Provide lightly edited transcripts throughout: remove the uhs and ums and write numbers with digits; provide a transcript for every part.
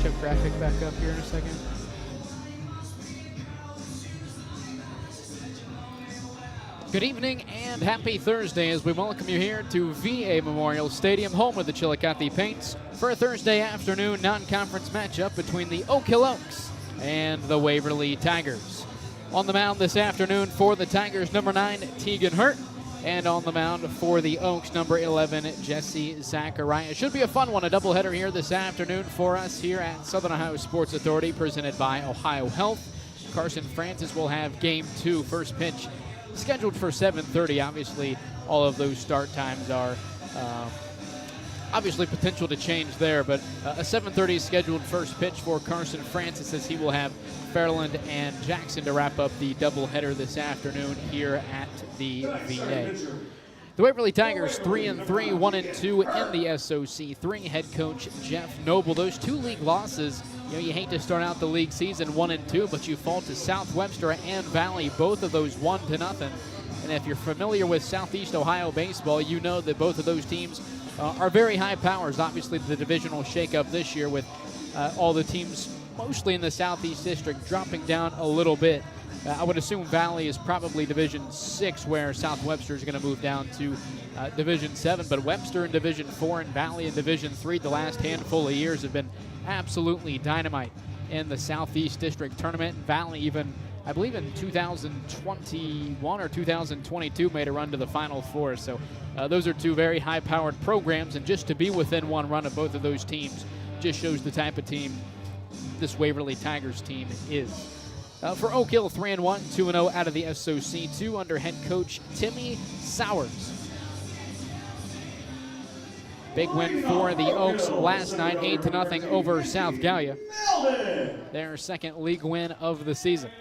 matchup graphic back up here in a second. Good evening and happy Thursday as we welcome you here to VA Memorial Stadium, home of the Chillicothe Paints, for a Thursday afternoon non-conference matchup between the Oak Hill Oaks and the Waverly Tigers. On the mound this afternoon for the Tigers, number 9, Tegan Hurt, and on the mound for the Oaks, number 11, Jesse Zachariah. Should be a fun one, a doubleheader here this afternoon for us here at Southern Ohio Sports Authority, presented by Ohio Health. Carson Francis will have game 2, first pitch scheduled for 7:30. Obviously, all of those start times are obviously potential to change there, but a 7:30 scheduled first pitch for Carson Francis, as he will have Fairland and Jackson to wrap up the doubleheader this afternoon here at the VA. The Waverly Tigers 3-3, 1-2 in the SOC. 3 head coach Jeff Noble. Those 2 league losses, you hate to start out the league season 1-2, but you fall to South Webster and Valley, both of those 1-0. And if you're familiar with Southeast Ohio baseball, you know that both of those teams are very high powers. Obviously, the divisional shakeup this year with all the teams mostly in the Southeast District dropping down a little bit. I would assume Valley is probably Division 6, where South Webster is going to move down to Division 7. But Webster in Division 4 and Valley in Division 3 the last handful of years have been absolutely dynamite in the Southeast District tournament. Valley even, I believe in 2021 or 2022, made a run to the Final Four. So those are 2 very high-powered programs, and just to be within 1 run of both of those teams just shows the type of team this Waverly Tigers team is. For Oak Hill, 3-1, 2-0 out of the SOC 2 under head coach Timmy Sowers. Big win for the Oaks last night, 8-0 over South Gallia. Their second league win of the season.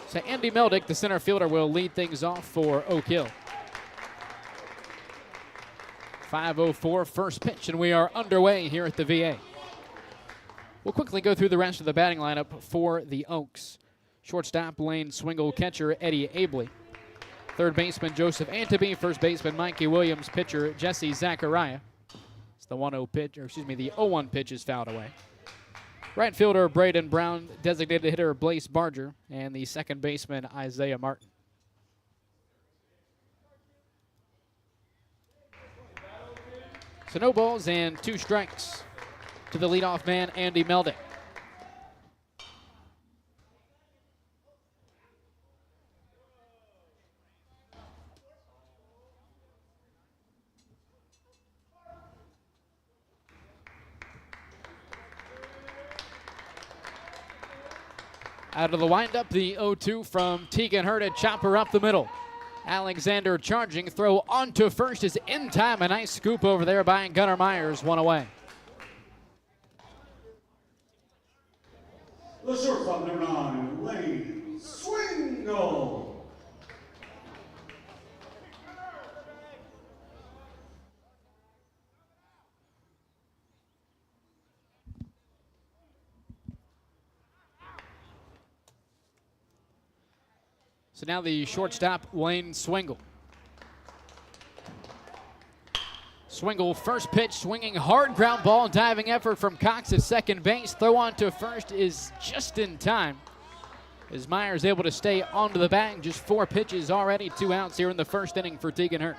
So Andy Meldick, the center fielder, will lead things off for Oak Hill. 5:04 first pitch, and we are underway here at the VA. We'll quickly go through the rest of the batting lineup for the Oaks. Shortstop, Lane Swingle. Catcher, Eddie Abley. Third baseman, Joseph Antoby. First baseman, Mikey Williams. Pitcher, Jesse Zachariah. It's the 1-0 pitch, or excuse me, the 0-1 pitch is fouled away. Right fielder, Braden Brown. Designated hitter, Blaise Barger. And the second baseman, Isaiah Martin. So no balls and 2 strikes to the leadoff man, Andy Meldick. Out of the windup, the 0-2 from Tegan Hurt, a chopper up the middle. Alexander charging, throw onto first is in time. A nice scoop over there by Gunnar Myers, 1 away. The shortstop, number 9, Lane Swingle. So now the shortstop, Lane Swingle. Swingle, first pitch, swinging hard, ground ball, diving effort from Cox at second base. Throw on to first is just in time, as Myers able to stay onto the bag. Just 4 pitches already, 2 outs here in the first inning for Tegan Hurt.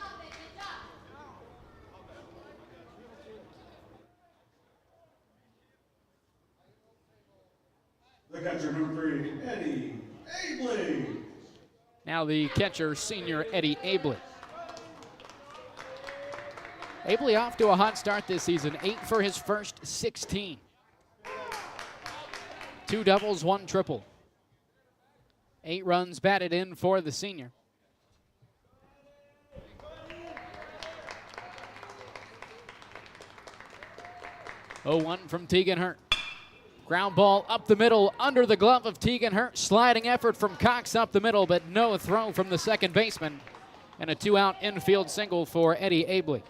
The catcher, number 3, Eddie Abley. Now the catcher, senior Eddie Abley. Abley off to a hot start this season, 8 for his first 16. 2 doubles, 1 triple. 8 runs batted in for the senior. Oh, 1 from Tegan Hurt. Ground ball up the middle, under the glove of Tegan Hurt. Sliding effort from Cox up the middle, but no throw from the second baseman. And a 2-out infield single for Eddie Abley.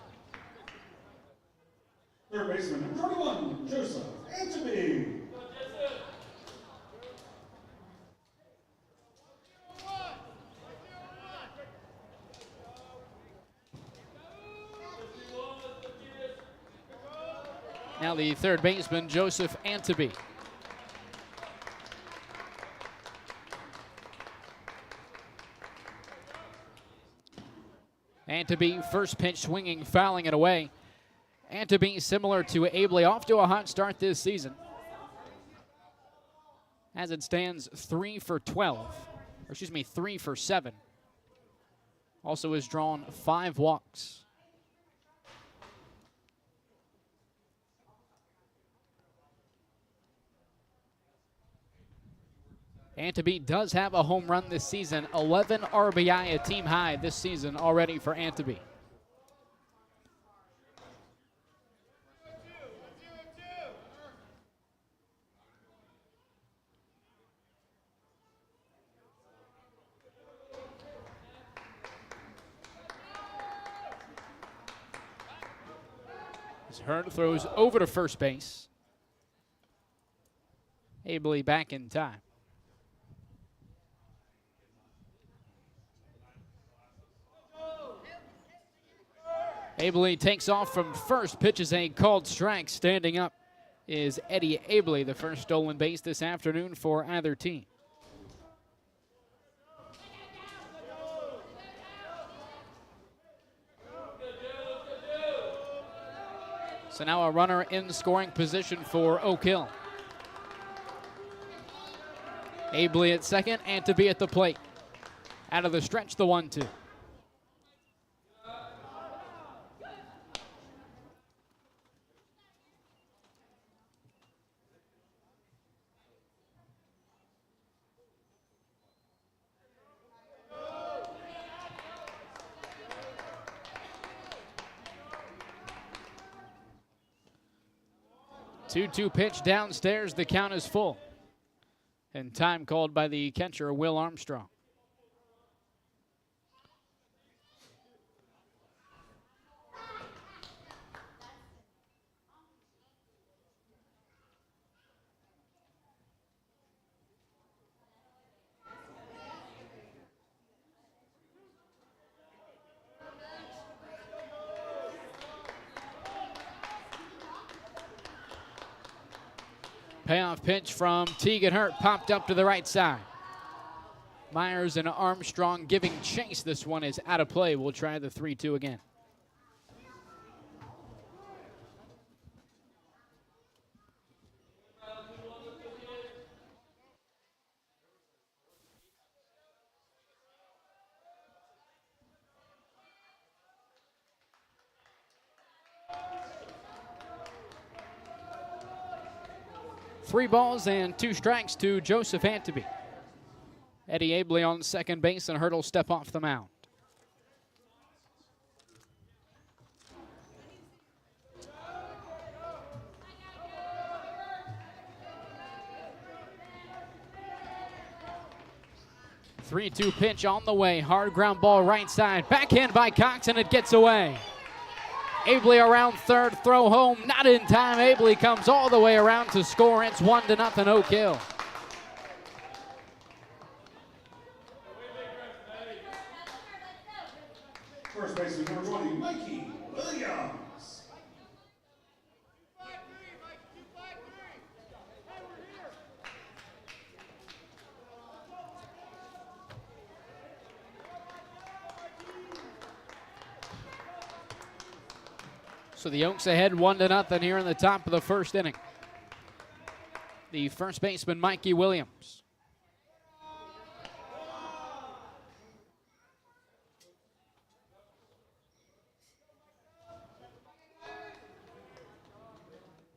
Third baseman, number 21, Joseph Antoby. Now the third baseman, Joseph Anteby. Anteby, first pitch swinging, fouling it away. Anteby, similar to Abley, off to a hot start this season. As it stands, 3 for 7. Also has drawn 5 walks. Anteby does have a home run this season, 11 RBI, a team high this season already for Anteby. As Hurd throws over to first base. Abley back in time. Abley takes off from first, pitches a called strike. Standing up is Eddie Abley, the first stolen base this afternoon for either team. So now a runner in scoring position for Oak Hill. Abley at second, Anteby at the plate. Out of the stretch, the 1-2. Two-two pitch downstairs. The count is full. And time called by the catcher, Will Armstrong. Payoff pitch from Tegan Hurt popped up to the right side. Myers and Armstrong giving chase. This one is out of play. We'll try the 3-2 again. Three balls and 2 strikes to Joseph Anteby. Eddie Abley on second base, and Hurd will step off the mound. Three-two pitch on the way. Hard ground ball right side. Backhand by Cox, and it gets away. Abley around third, throw home, not in time. Abley comes all the way around to score. It's 1-0 Oak Hill. First baseman number 20, Mikey Williams. So the Oaks ahead 1-0 here in the top of the first inning. The first baseman, Mikey Williams.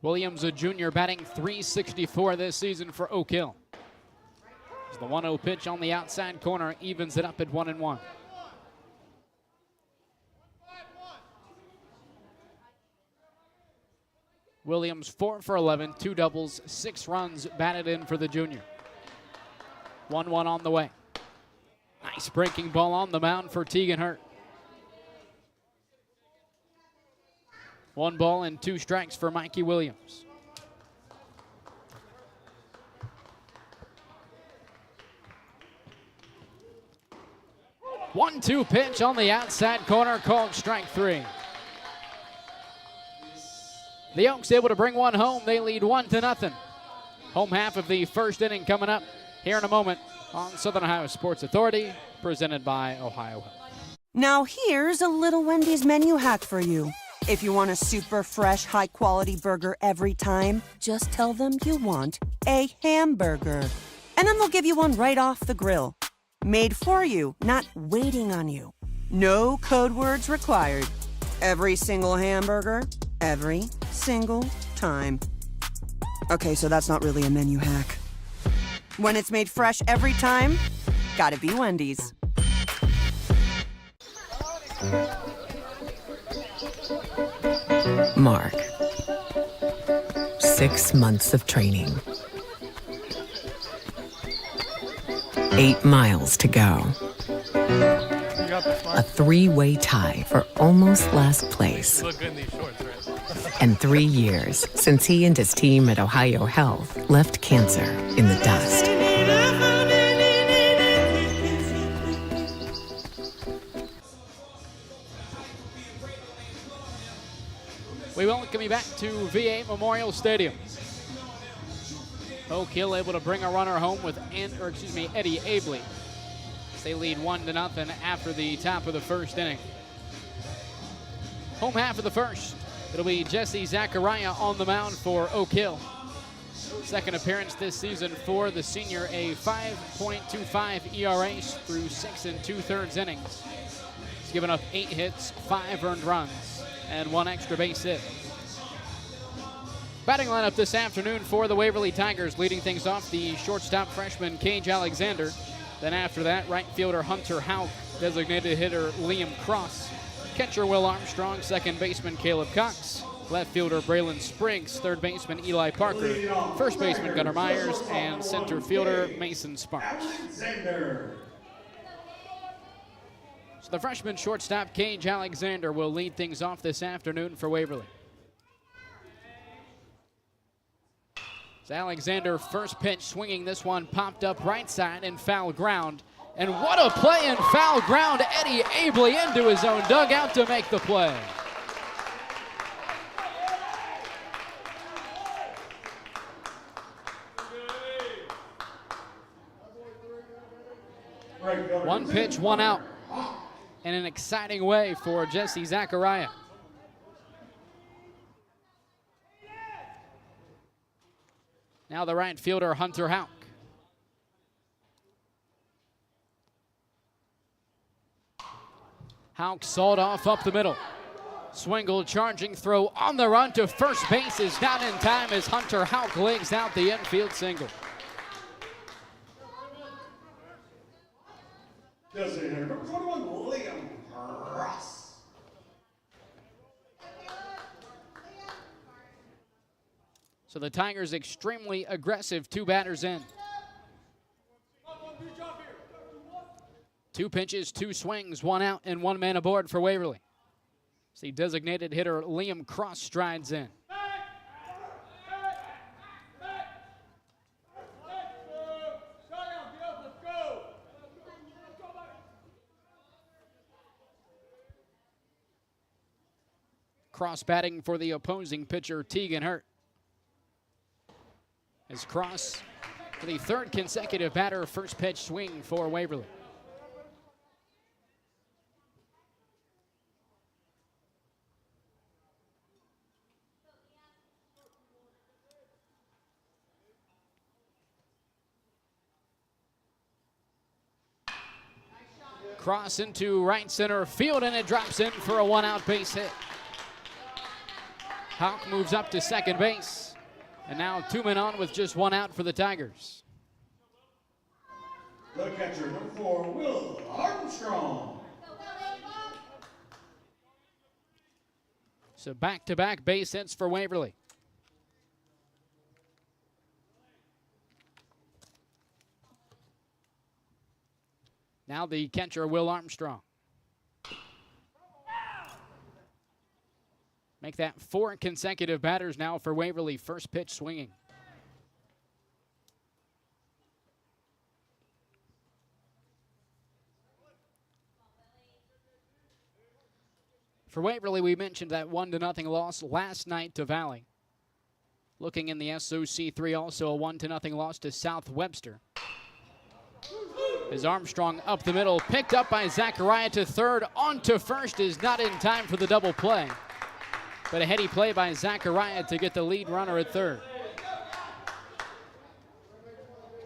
Williams, a junior, batting .364 this season for Oak Hill. As the 1-0 pitch on the outside corner evens it up at 1-1. Williams 4 for 11, 2 doubles, 6 runs batted in for the junior. 1-1 on the way. Nice breaking ball on the mound for Tegan Hurt. 1 ball and 2 strikes for Mikey Williams. One-two pitch on the outside corner, called strike 3. The Oaks able to bring one home. They lead 1-0. Home half of the first inning coming up here in a moment on Southern Ohio Sports Authority, presented by Ohio Health. Now here's a little Wendy's menu hack for you. If you want a super fresh, high-quality burger every time, just tell them you want a hamburger. And then they'll give you one right off the grill. Made for you, not waiting on you. No code words required. Every single hamburger, every single time. Okay, so that's not really a menu hack. When it's made fresh every time, gotta be Wendy's. Mark. 6 months of training. 8 miles to go. A 3-way tie for almost last place. And 3 years since he and his team at Ohio Health left cancer in the dust. We welcome you back to VA Memorial Stadium. Oak Hill able to bring a runner home with Eddie Abley. They lead 1-0 after the top of the first inning. Home half of the first. It'll be Jesse Zachariah on the mound for Oak Hill. Second appearance this season for the senior, a 5.25 ERA through 6 2/3 innings. He's given up 8 hits, 5 earned runs, and 1 extra base hit. Batting lineup this afternoon for the Waverly Tigers, leading things off the shortstop freshman Cage Alexander. Then after that, right fielder Hunter Houck, designated hitter Liam Cross, catcher Will Armstrong, second baseman Caleb Cox, left fielder Braylon Spriggs, third baseman Eli Parker, first baseman Gunnar Myers, and center fielder Mason Sparks. So the freshman shortstop Cage Alexander will lead things off this afternoon for Waverly. So Alexander, first pitch swinging, this one popped up right side and foul ground. And what a play in foul ground. Eddie Abley into his own dugout to make the play. One pitch, one out. In an exciting way for Jesse Zachariah. Now the right fielder, Hunter Houck. Houck sawed off up the middle. Swingle charging throw on the run to first base is not in time as Hunter Houck legs out the infield single. Designated number 21, Liam Ross. So the Tigers extremely aggressive, 2 batters in. 2 pitches, 2 swings, 1 out, and 1 man aboard for Waverly. See designated hitter Liam Cross strides in. Cross batting for the opposing pitcher, Tegan Hurt. As Cross for the 3rd consecutive batter, first pitch swing for Waverly. Cross into right center field, and it drops in for a 1-out base hit. Houck moves up to second base. And now 2 men on with just 1 out for the Tigers. The catcher, number 4, Will Armstrong. So back-to-back base hits for Waverly. Now the catcher, Will Armstrong. Make that 4 consecutive batters now for Waverly. First pitch swinging. For Waverly, we mentioned that 1-0 loss last night to Valley. Looking in the SOC3, also a 1-0 loss to South Webster. As Armstrong up the middle, picked up by Zachariah to third, on to first, is not in time for the double play. But a heady play by Zachariah to get the lead runner at third.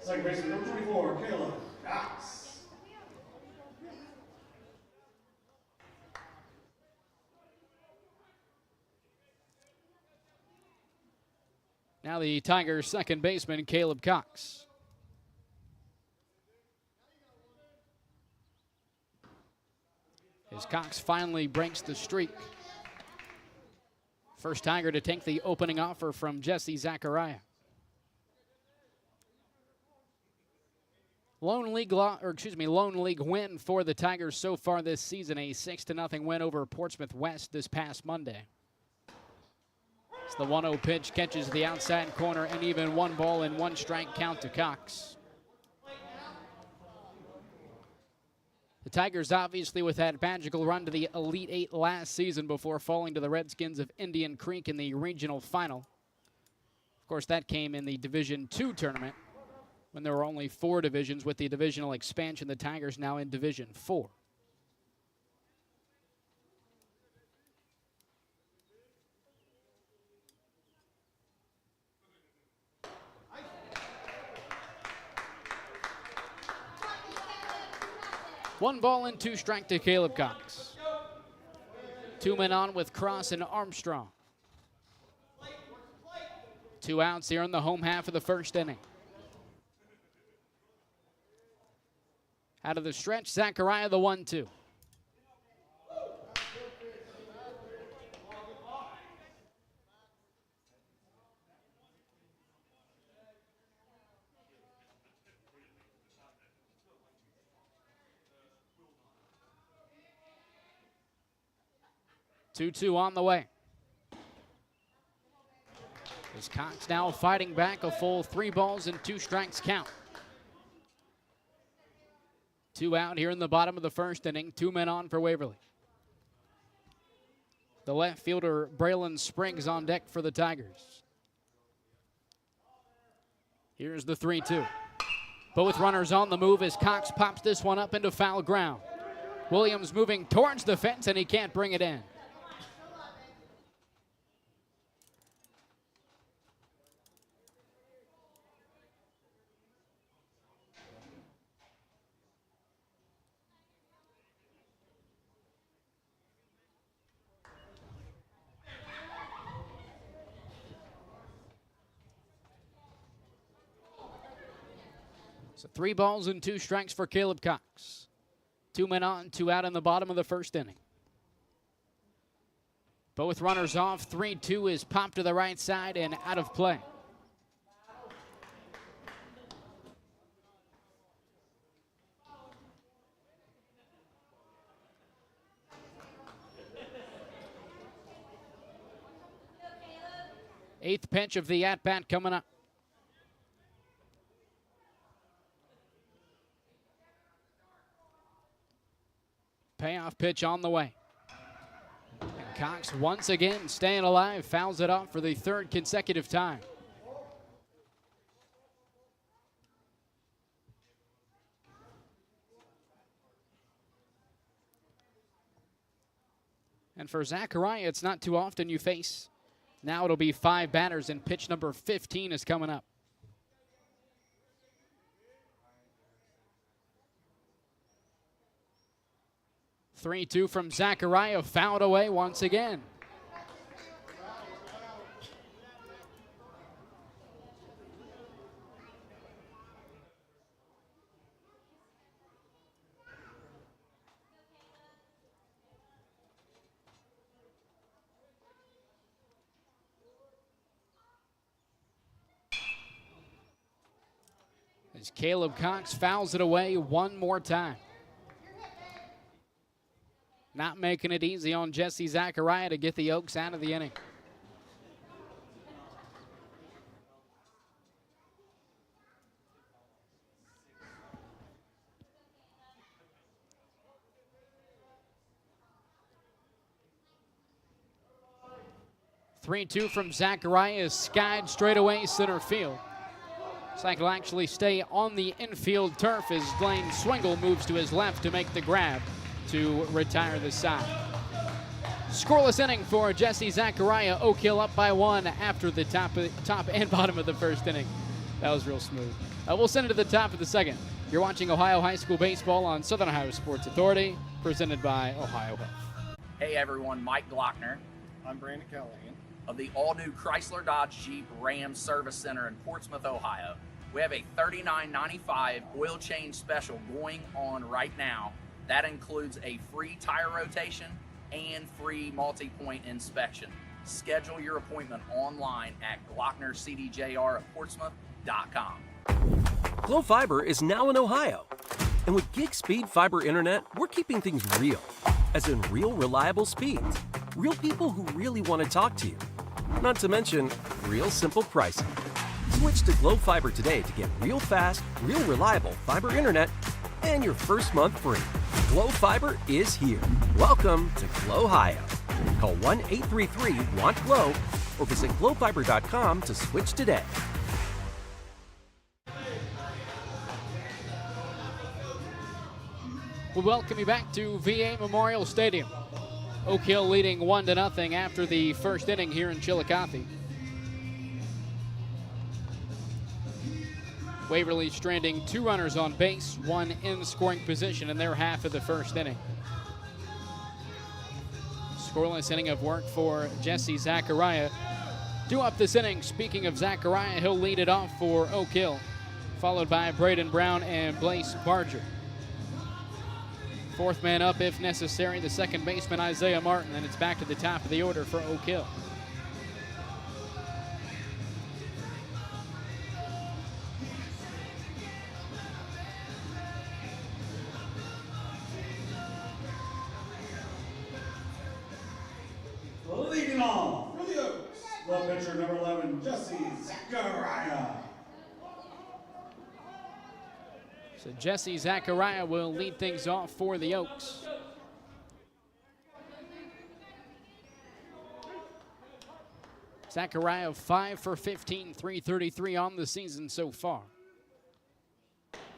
Second baseman number 24, Caleb Cox. Now the Tigers' second baseman, Caleb Cox. As Cox finally breaks the streak. First Tiger to take the opening offer from Jesse Zachariah. Lone league win for the Tigers so far this season, a 6-0 win over Portsmouth West this past Monday. As the 1-0 pitch catches the outside corner, and even 1 ball and 1 strike count to Cox. The Tigers obviously with that magical run to the Elite Eight last season before falling to the Redskins of Indian Creek in the regional final. Of course, that came in the Division II tournament when there were only 4 divisions. With the divisional expansion, the Tigers now in Division IV. One ball and 2 strike to Caleb Cox. 2 men on with Cross and Armstrong. 2 outs here in the home half of the first inning. Out of the stretch, Zachariah the 1-2. Two on the way. As Cox now fighting back, a full 3 balls and 2 strikes count. 2 out here in the bottom of the first inning. 2 men on for Waverly. The left fielder, Braylon Spriggs, on deck for the Tigers. Here's the 3-2. Both runners on the move as Cox pops this one up into foul ground. Williams moving towards the fence, and he can't bring it in. So 3 balls and 2 strikes for Caleb Cox. 2 men on, 2 out in the bottom of the first inning. Both runners off. 3-2 is popped to the right side and out of play. Eighth pitch of the at-bat coming up. Payoff pitch on the way. And Cox once again staying alive, fouls it off for the 3rd consecutive time. And for Zachariah, it's not too often you face. Now it'll be 5 batters, and pitch number 15 is coming up. Three-2 from Zachariah, fouled away once again. As Caleb Cox fouls it away one more time. Not making it easy on Jesse Zachariah to get the Oaks out of the inning. 3-2 from Zachariah is skied straight away center field. Zach will actually stay on the infield turf as Blaine Swingle moves to his left to make the grab to retire the side. Scoreless inning for Jesse Zachariah. Oak Hill up by 1 after the top and bottom of the first inning. That was real smooth. We'll send it to the top of the second. You're watching Ohio High School Baseball on Southern Ohio Sports Authority, presented by Ohio Health. Hey everyone, Mike Glockner. I'm Brandon Callahan. Of the all-new Chrysler Dodge Jeep Ram Service Center in Portsmouth, Ohio. We have a $39.95 oil change special going on right now. That includes a free tire rotation and free multi-point inspection. Schedule your appointment online at GlocknerCDJR@Portsmouth.com. Glo Fiber is now in Ohio. And with gig speed fiber internet, we're keeping things real. As in real reliable speeds. Real people who really want to talk to you. Not to mention, real simple pricing. Switch to Glo Fiber today to get real fast, real reliable fiber internet and your first month free. Glo Fiber is here. Welcome to Glo Ohio. Call 1-833-WANT-GLO or visit glofiber.com to switch today. We welcome you back to VA Memorial Stadium. Oak Hill leading 1-0 after the first inning here in Chillicothe. Waverly stranding 2 runners on base, 1 in scoring position in their half of the first inning. Scoreless inning of work for Jesse Zachariah. 2 up this inning. Speaking of Zachariah, he'll lead it off for Oak Hill, followed by Braden Brown and Blaise Barger. 4th man up if necessary, the second baseman Isaiah Martin, and it's back to the top of the order for Oak Hill. Leading off for the Oaks, the pitcher number 11, Jesse Zachariah. So Jesse Zachariah will lead things off for the Oaks. Zachariah 5 for 15, 333 on the season so far.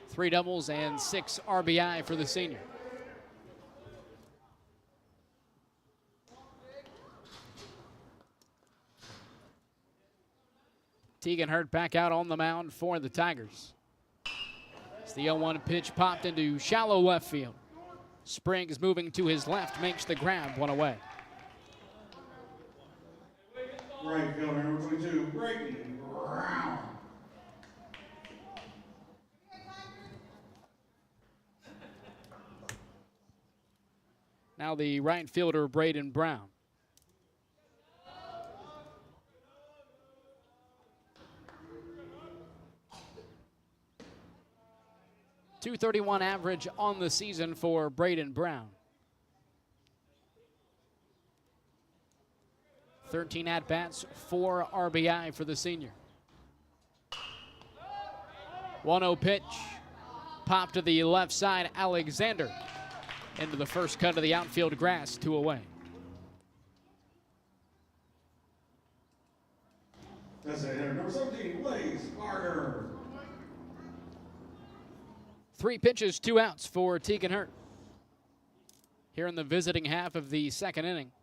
3 doubles and 6 RBI for the senior. Tegan Hurt back out on the mound for the Tigers. As the 0-1 pitch popped into shallow left field. Springs moving to his left makes the grab, 1 away. Right fielder number 22, Braden Brown. Now the right fielder, Braden Brown. .231 average on the season for Braden Brown. 13 at-bats, 4 RBI for the senior. 1-0 pitch, pop to the left side, Alexander. Into the first cut of the outfield grass, 2 away. That's it, hitter number 17, Blaise Barger. 3 pitches, 2 outs for Tegan Hurt. Here in the visiting half of the second inning.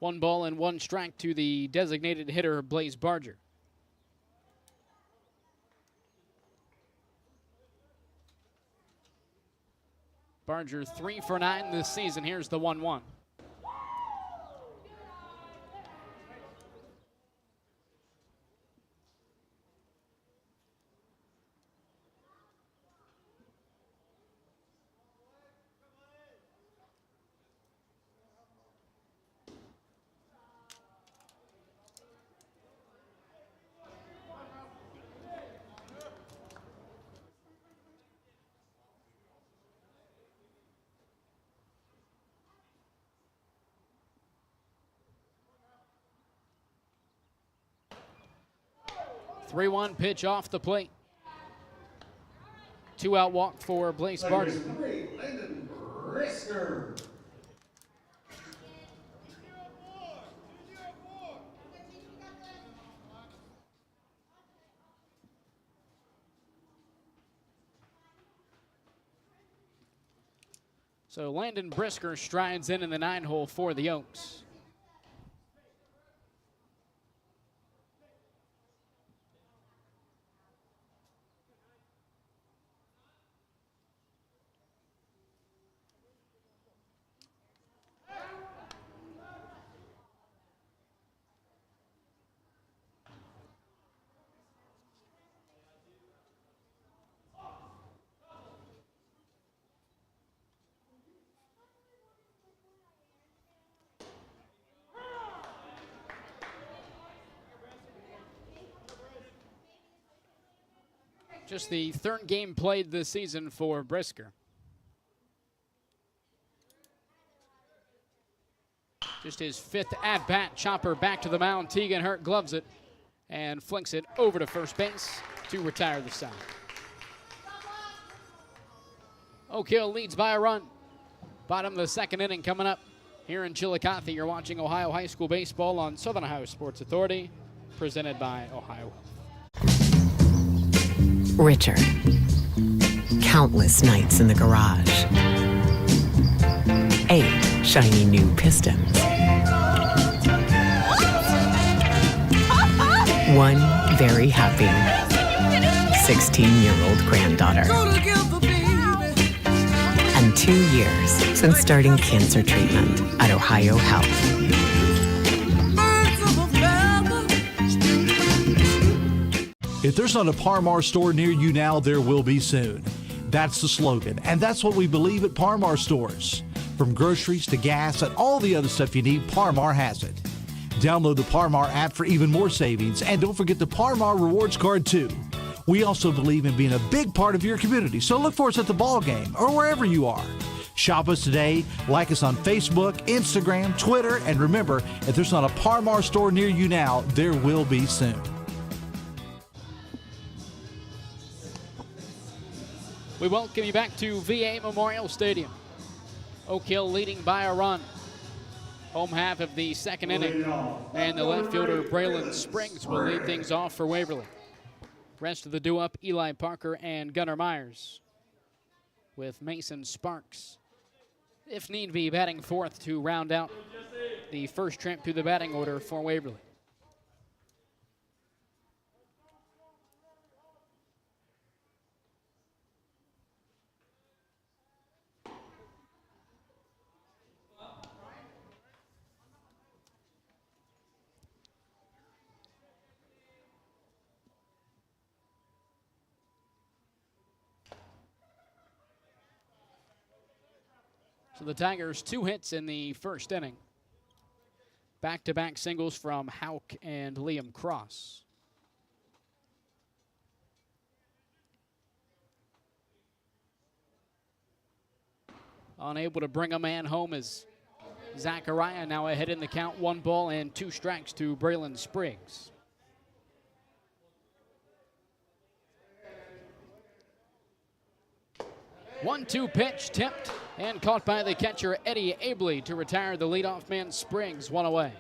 One ball and 1 strike to the designated hitter, Blaise Barger. Barger 3 for 9 this season. Here's the 1-1. 3-1 pitch off the plate. 2-out walk for Blaze Barton. Second baseman 3, Landon Brisker. So Landon Brisker strides in the 9-hole for the Oaks. Just the third game played this season for Brisker. Just his 5th at-bat. Chopper back to the mound. Tegan Hurt gloves it and flicks it over to first base to retire the side. Oak Hill leads by a run. Bottom of the second inning coming up here in Chillicothe. You're watching Ohio High School Baseball on Southern Ohio Sports Authority, presented by Ohio. Richard. Countless nights in the garage. 8 shiny new pistons. 1 very happy 16-year-old granddaughter. And 2 years since starting cancer treatment at Ohio Health. If there's not a Par-Mar store near you now, there will be soon. That's the slogan, and that's what we believe at Par-Mar stores. From groceries to gas and all the other stuff you need, Par-Mar has it. Download the Par-Mar app for even more savings, and don't forget the Par-Mar rewards card too. We also believe in being a big part of your community, so look for us at the ball game or wherever you are. Shop us today, like us on Facebook, Instagram, Twitter, and remember, if there's not a Par-Mar store near you now, there will be soon. We welcome you back to VA Memorial Stadium. Oak Hill leading by a run. Home half of the second inning. And the left fielder, Braylon Spriggs, will lead things off for Waverly. Rest of the due-up, Eli Parker and Gunnar Myers, with Mason Sparks, if need be, batting fourth to round out the first trip through the batting order for Waverly. So the Tigers 2 hits in the first inning. Back-to-back singles from Houck and Liam Cross. Unable to bring a man home is Zachariah, now ahead in the count. 1 ball and 2 strikes to Braylon Spriggs. One-two pitch tipped and caught by the catcher Eddie Abley to retire the leadoff man Spriggs, 1 away.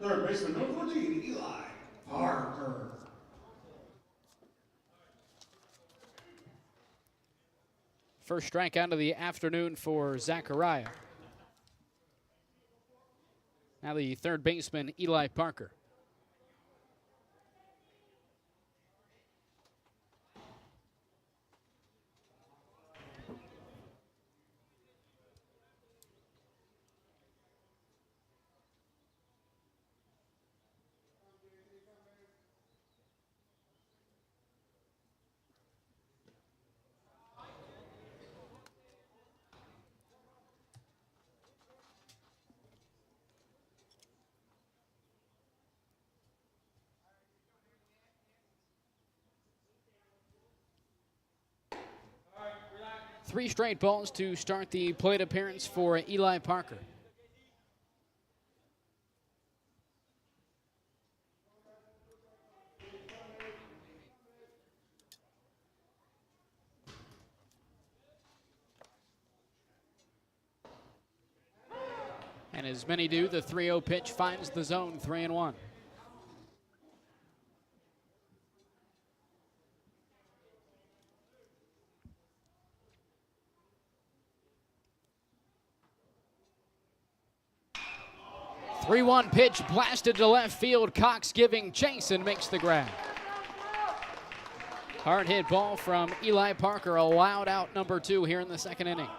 Third baseman number 14, Eli Parker. First strikeout of the afternoon for Zachariah. Now the third baseman Eli Parker. Three straight balls to start the plate appearance for Eli Parker. And as many do, the 3-0 pitch finds the zone, 3-1. Three-one pitch blasted to left field. Cox giving chase and makes the grab. Hard hit ball from Eli Parker, allowed out number 2 here in the second inning.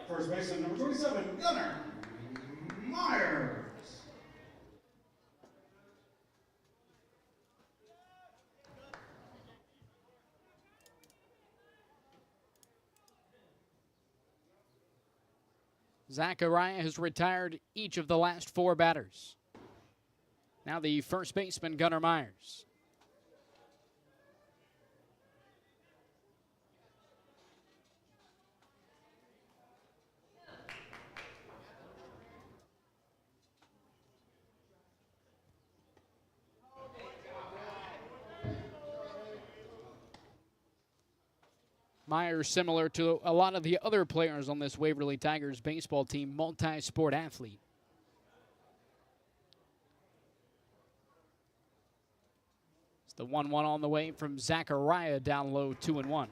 First baseman, number 27, Gunnar Myers. Zachariah has retired each of the last 4 batters. Now the first baseman, Gunnar Myers. Myers, similar to a lot of the other players on this Waverly Tigers baseball team, multi-sport athlete. It's the 1-1 on the way from Zachariah, down low, 2-1.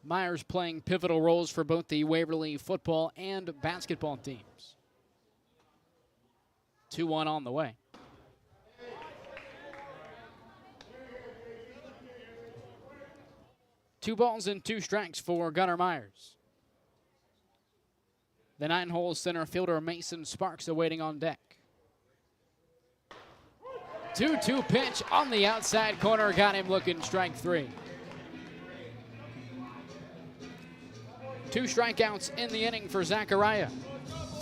Myers playing pivotal roles for both the Waverly football and basketball teams. 2-1 on the way. Two balls and 2 strikes for Gunnar Myers. The 9-hole center fielder Mason Sparks awaiting on deck. 2-2 pitch on the outside corner, got him looking, strike 3. 2 strikeouts in the inning for Zachariah.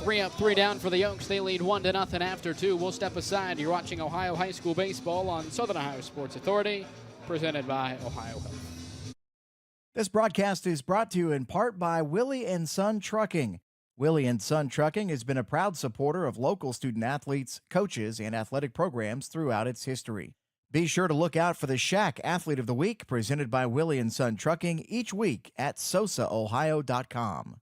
3 up, 3 down for the Oaks. They lead 1-0 after 2. We'll step aside. You're watching Ohio High School Baseball on Southern Ohio Sports Authority, presented by Ohio Health. This broadcast is brought to you in part by Willie & Son Trucking. Willie & Son Trucking has been a proud supporter of local student-athletes, coaches, and athletic programs throughout its history. Be sure to look out for the Shack Athlete of the Week, presented by Willie & Son Trucking, each week at sosaohio.com.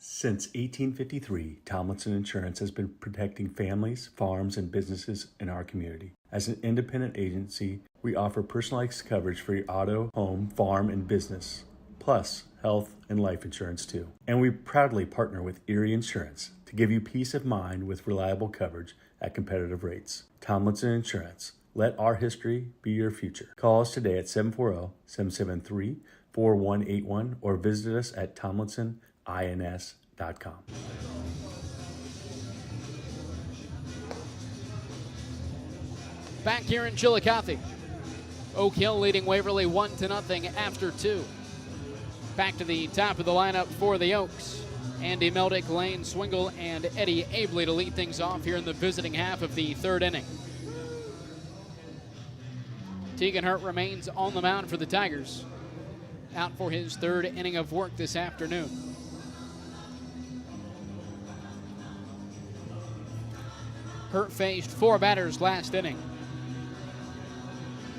Since 1853, Tomlinson Insurance has been protecting families, farms, and businesses in our community. As an independent agency, we offer personalized coverage for your auto, home, farm, and business, plus health and life insurance too. And we proudly partner with Erie Insurance to give you peace of mind with reliable coverage at competitive rates. Tomlinson Insurance. Let our history be your future. Call us today at 740-773-4181 or visit us at tomlinsonins.com. Back here in Chillicothe, Oak Hill leading Waverly 1-0 after 2. Back to the top of the lineup for the Oaks. Andy Meldick, Lane Swingle, and Eddie Abley to lead things off here in the visiting half of the 3rd inning. Tegan Hurt remains on the mound for the Tigers, out for his 3rd inning of work this afternoon. Hurt faced 4 batters last inning.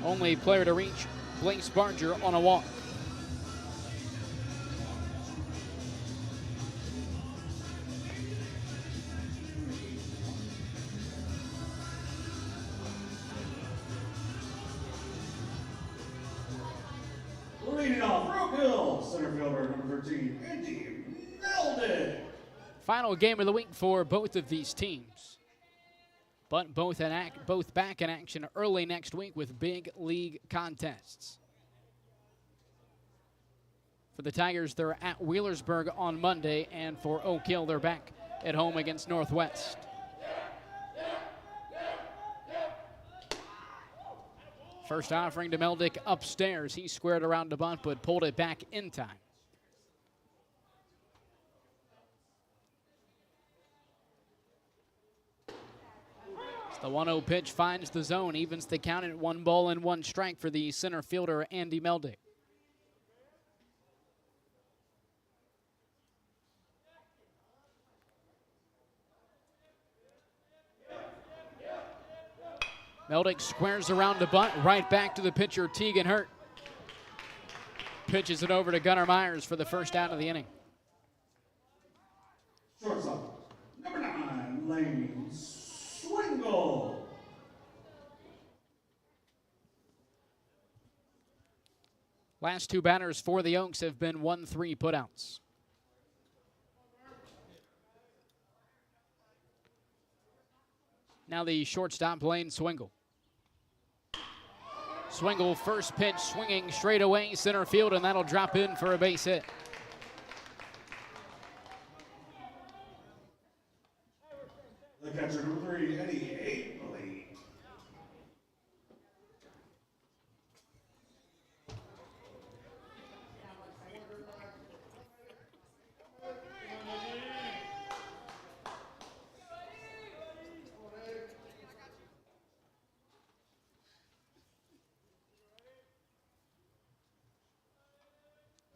Only player to reach Blaise Barger on a walk. Leading off, Rope Hill, center fielder number 13, Andy Meldick. Final game of the week for both of these teams. But both back in action early next week with big league contests. For the Tigers, they're at Wheelersburg on Monday, and for Oak Hill, they're back at home against Northwest. First offering to Meldick upstairs. He squared around the bunt, but pulled it back in time. The 1-0 pitch finds the zone, evens the count at 1 ball and 1 strike for the center fielder, Andy Meldick. Meldick squares around the bunt, right back to the pitcher, Tegan Hurt. pitches it over to Gunnar Myers for the first out of the inning. Shortstop, number 9, Lane Swingle. Last two batters for the Oaks have been 1-3 putouts. Now the shortstop, Lane Swingle. Swingle, first pitch, swinging straight away center field, and that'll drop in for a base hit. The catcher, number 3, Eddie Waverly.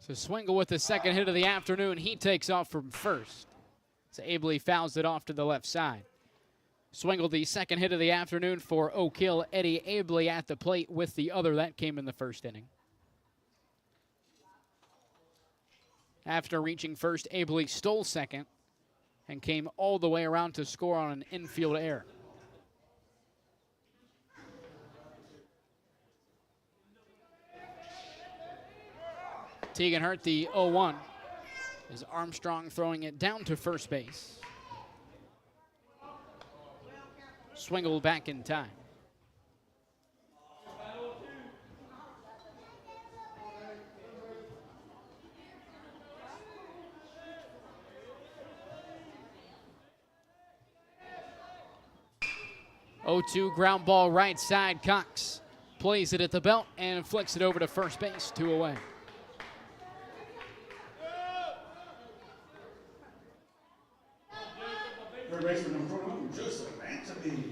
So Swingle with the second hit of the afternoon. He takes off from first. So Abley fouls it off to the left side. Swingle, the second hit of the afternoon for Oak Hill. Eddie Abley at the plate with the other. That came in the first inning. After reaching first, Abley stole second and came all the way around to score on an infield error. Tegan Hurt, the 0-1, is Armstrong throwing it down to first base. Swingle back in time. 0-2 ground ball right side. Cox plays it at the belt and flicks it over to first base, 2 away. Third baseman, number 21, Joseph Anthony.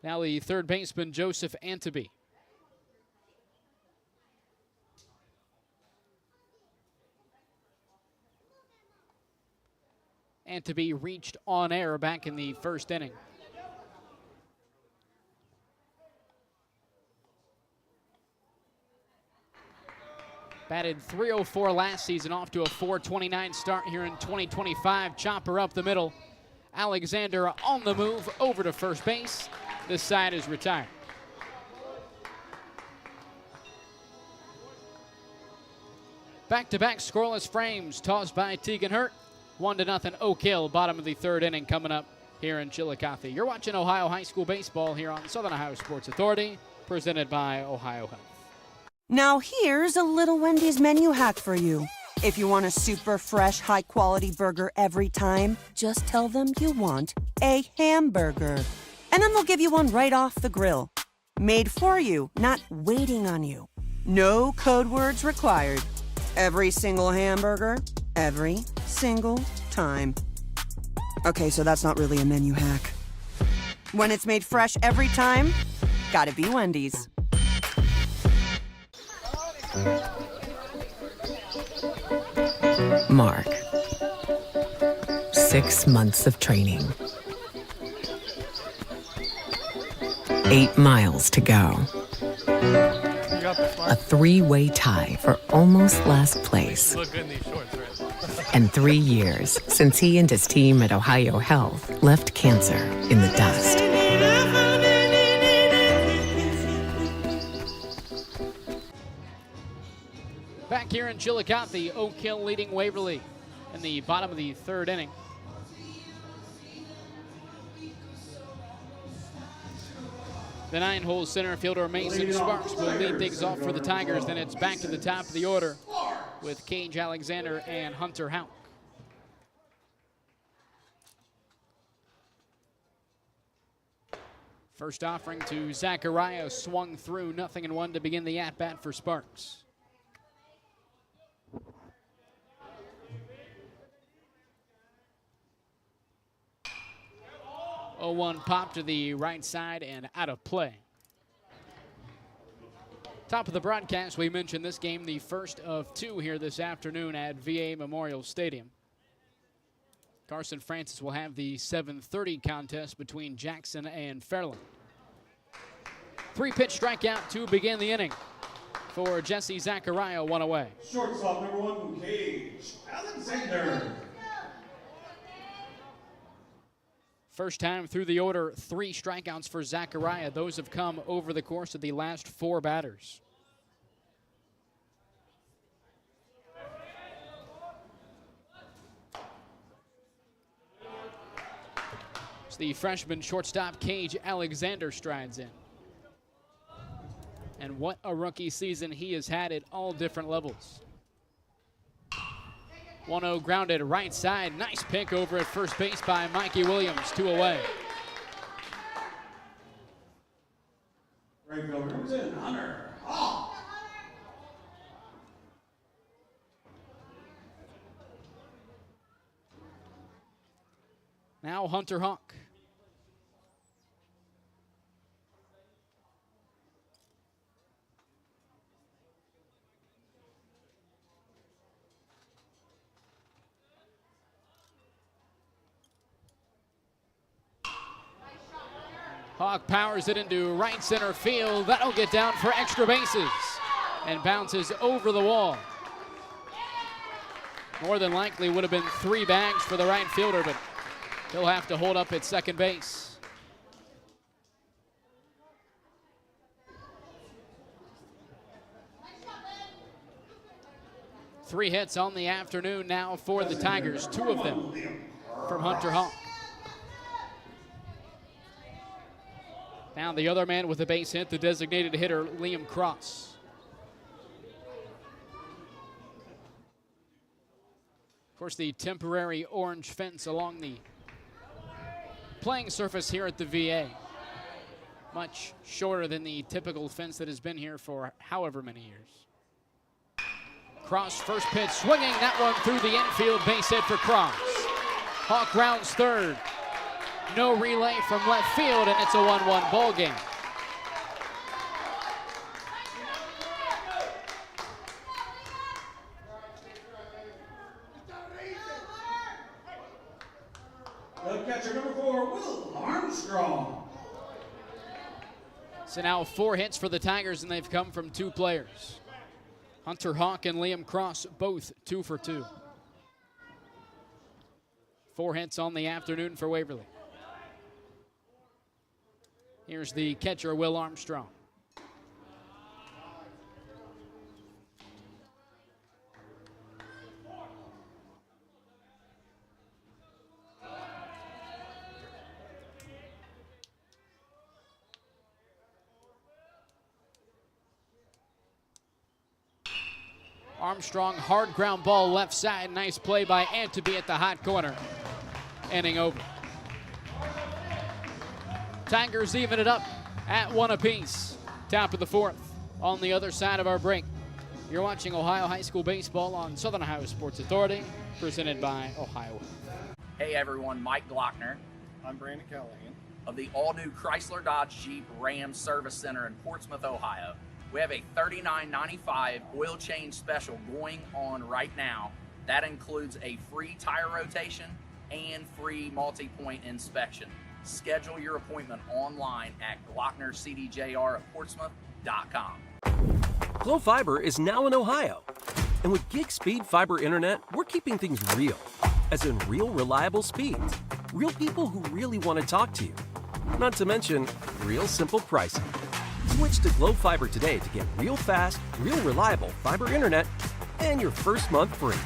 Now the third baseman, Joseph Antaby. Antaby reached on air back in the first inning. Batted .304 last season, off to a .429 start here in 2025. Chopper up the middle. Alexander on the move over to first base. This side is retired. Back-to-back scoreless frames tossed by Tegan Hurt. 1-0 Oak Hill, bottom of the third inning coming up here in Chillicothe. You're watching Ohio High School Baseball here on Southern Ohio Sports Authority, presented by Ohio Health. Now here's a little Wendy's menu hack for you. If you want a super fresh, high-quality burger every time, just tell them you want a hamburger. And then they'll give you one right off the grill. Made for you, not waiting on you. No code words required. Every single hamburger, every single time. Okay, so that's not really a menu hack. When it's made fresh every time, gotta be Wendy's. Mark. 6 months of training. 8 miles to go. A 3-way tie for almost last place. And 3 years since he and his team at Ohio Health left cancer in the dust. Back here in Chillicothe, Oak Hill leading Waverly in the bottom of the third inning. The 9-hole center fielder Mason Sparks will lead things off for the Tigers. Then it's back to the top of the order with Cage Alexander and Hunter Houck. First offering to Zachariah, swung through, 0-1 to begin the at-bat for Sparks. .01 pop to the right side and out of play. Top of the broadcast, we mentioned this game, the first of 2 here this afternoon at VA Memorial Stadium. Carson Francis will have the 7:30 contest between Jackson and Fairland. 3-pitch strikeout to begin the inning for Jesse Zachariah, one away. Shortstop number 1, Cage Alexander. First time through the order, 3 strikeouts for Zachariah. Those have come over the course of the last 4 batters. As the freshman shortstop Cage Alexander strides in. And what a rookie season he has had at all different levels. 1-0 grounded right side. Nice pick over at first base by Mikey Williams, 2 away. Right fielder comes in, Hunter Hawk. Now Hunter Hawk. Hawk powers it into right center field. That'll get down for extra bases and bounces over the wall. More than likely would have been 3 bags for the right fielder, but he'll have to hold up at second base. Three hits on the afternoon now for the Tigers, 2 of them from Hunter Hawk. Now the other man with a base hit, the designated hitter, Liam Cross. Of course, the temporary orange fence along the playing surface here at the VA. Much shorter than the typical fence that has been here for however many years. Cross, first pitch, swinging that one through the infield, base hit for Cross. Hawk rounds third. No relay from left field, and it's a 1-1 ball game. The catcher number 4, Will Armstrong. So now 4 hits for the Tigers, and they've come from 2 players. Hunter Hawk and Liam Cross, both 2 for 2. 4 hits on the afternoon for Waverly. Here's the catcher, Will Armstrong. Armstrong, hard ground ball left side. Nice play by Anteby at the hot corner. Inning over. Tigers even it up at 1 apiece. Top of the 4th on the other side of our break. You're watching Ohio High School Baseball on Southern Ohio Sports Authority, presented by Ohio. Hey everyone, Mike Glockner. I'm Brandon Callahan. Of the all-new Chrysler Dodge Jeep Ram Service Center in Portsmouth, Ohio. We have a $39.95 oil change special going on right now. That includes a free tire rotation and free multi-point inspection. Schedule your appointment online at glocknercdjr@portsmouth.com. Glow Fiber is now in Ohio. And with gig speed fiber internet, we're keeping things real. As in real reliable speeds. Real people who really want to talk to you. Not to mention, real simple pricing. Switch to Glow Fiber today to get real fast, real reliable fiber internet and your first month free.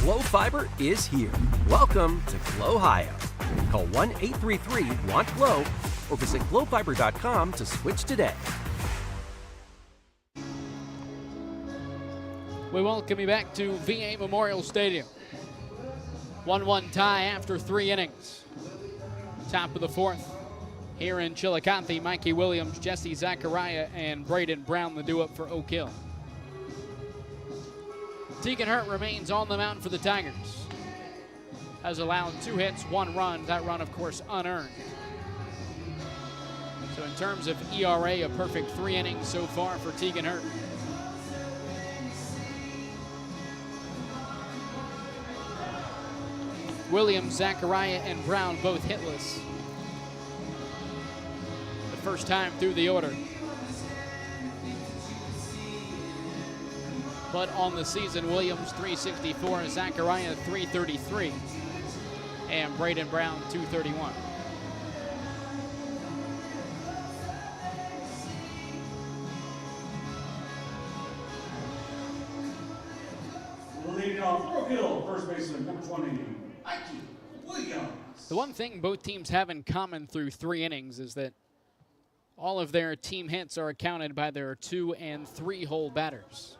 Glow Fiber is here. Welcome to Glow Ohio. Call 1-833-WANT-GLOW or visit glowfiber.com to switch today. We welcome you back to VA Memorial Stadium. 1-1 tie after 3 innings. Top of the 4th. Here in Chillicothe, Mikey Williams, Jesse Zachariah, and Braden Brown, the do-up for Oak Hill. Tegan Hurt remains on the mound for the Tigers. Has allowed 2 hits, 1 run. That run, of course, unearned. So in terms of ERA, a perfect 3 innings so far for Tegan Hurt. Williams, Zachariah, and Brown both hitless. The first time through the order. But on the season, Williams 364, Zachariah 333, and Braden Brown 231. Leading off Brook Hill, first baseman, number 20, Mikey Williams. The one thing both teams have in common through 3 innings is that all of their team hits are accounted by their 2- and 3-hole batters.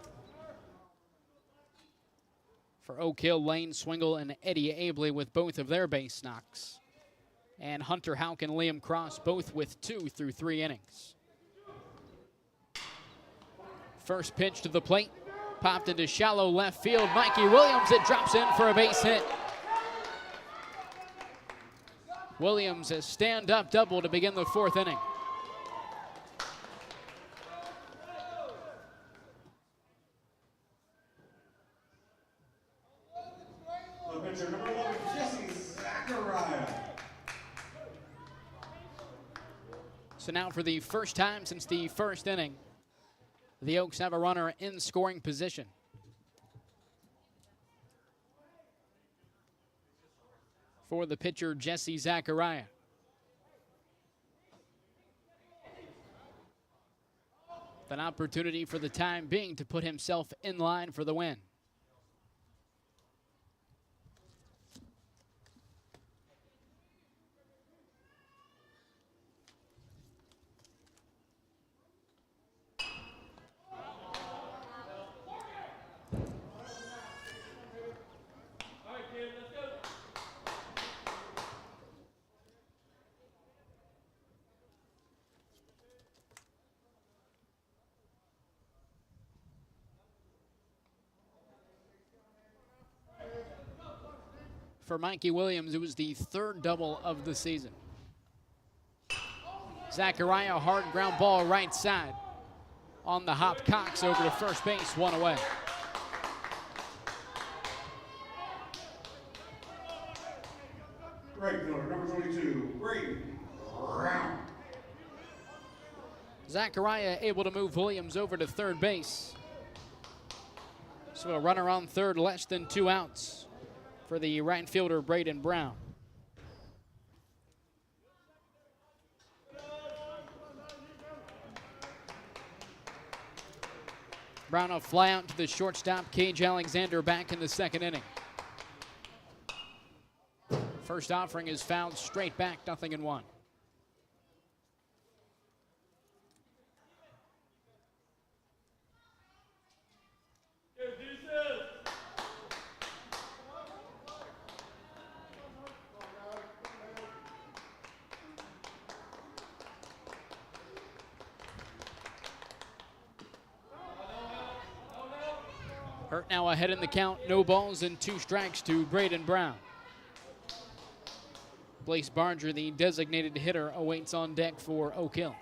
For Oak Hill, Lane Swingle and Eddie Abley with both of their base knocks. And Hunter Houck and Liam Cross both with 2 through 3 innings. First pitch to the plate, popped into shallow left field. Mikey Williams, it drops in for a base hit. Williams a stand-up double to begin the 4th inning. The pitcher, number 11, Jesse Zachariah. So now for the first time since the 1st inning, the Oaks have a runner in scoring position. For the pitcher, Jesse Zachariah. An opportunity for the time being to put himself in line for the win. For Mikey Williams, it was the 3rd double of the season. Zachariah, hard ground ball right side. On the hop, Cox over to first base, 1 away. Right fielder, number 22, Braden Brown. Zachariah able to move Williams over to third base. So a runner on third, less than 2 outs for the right fielder, Braden Brown. Brown will fly out to the shortstop, Cage Alexander, back in the 2nd inning. First offering is fouled straight back, 0-1. Hurt now ahead in the count, no balls and 2 strikes to Braden Brown. Blaise Barger, the designated hitter, awaits on deck for Oak Hill.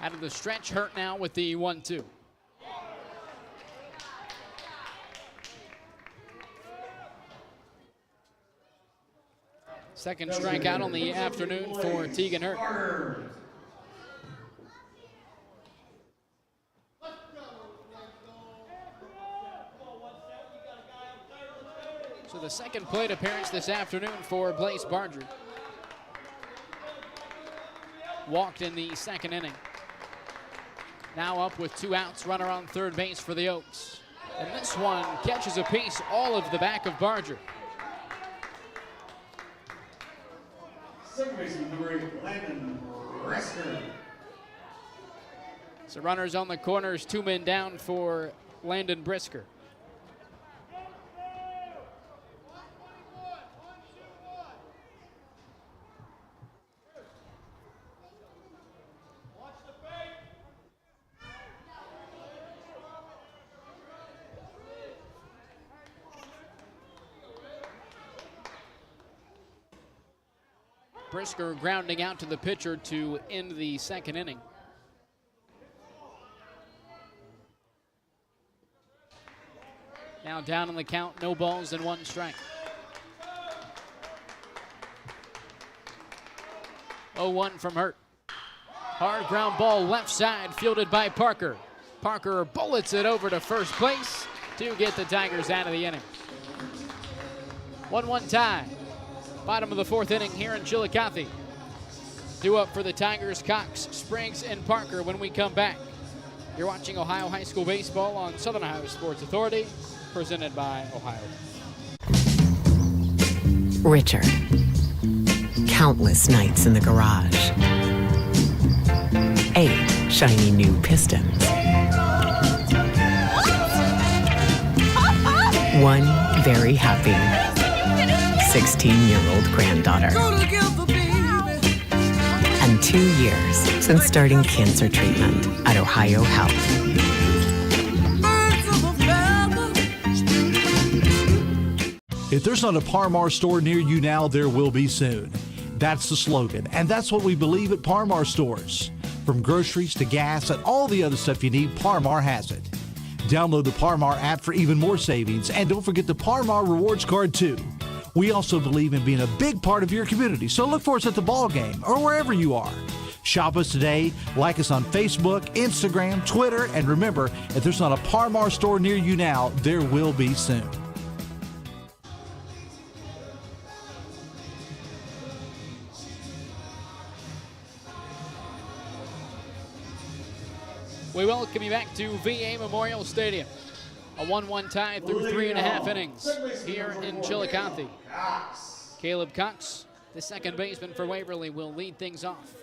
Out of the stretch, Hurt now with the 1-2. Second strikeout on the afternoon for Tegan Hurt. So the second plate appearance this afternoon for Blaise Barger. Walked in the 2nd inning. Now up with 2 outs, runner on third base for the Oaks. And this one catches a piece all of the back of Barger. Second baseman, number 8, Landon Brisker. So runners on the corners, 2 men down for Landon Brisker. Brisker grounding out to the pitcher to end the second inning. Now down on the count, no balls and 1 strike. 0-1 from Hurt. Hard ground ball left side, fielded by Parker. Parker bullets it over to first place to get the Tigers out of the inning. 1-1 tie. Bottom of the 4th inning here in Chillicothe. Due up for the Tigers, Cox, Spriggs, and Parker when we come back. You're watching Ohio High School Baseball on Southern Ohio Sports Authority, presented by Ohio. Richard. Countless nights in the garage. 8 shiny new pistons. 1 very happy 16-year-old granddaughter. And 2 years since starting cancer treatment at Ohio Health. If there's not a Par Mar store near you now, there will be soon. That's the slogan, and that's what we believe at Par Mar stores. From groceries to gas and all the other stuff you need, Par Mar has it. Download the Par Mar app for even more savings, and don't forget the Par Mar rewards card too. We also believe in being a big part of your community, so look for us at the ball game or wherever you are. Shop us today, like us on Facebook, Instagram, Twitter, and remember, if there's not a Par Mar store near you now, there will be soon. We welcome you back to VA Memorial Stadium. A 1-1 tie through 3.5 innings here in Chillicothe. Caleb Cox, the second baseman for Waverly, will lead things off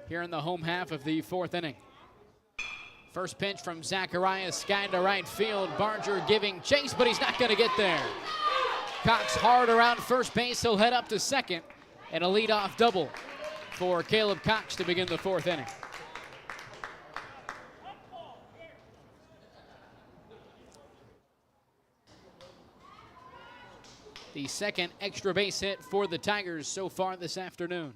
here in the home half of the 4th inning. First pitch from Zachariah, sky to right field. Barger giving chase, but he's not going to get there. Cox hard around first base. He'll head up to second, and a leadoff double for Caleb Cox to begin the 4th inning. The second extra base hit for the Tigers so far this afternoon.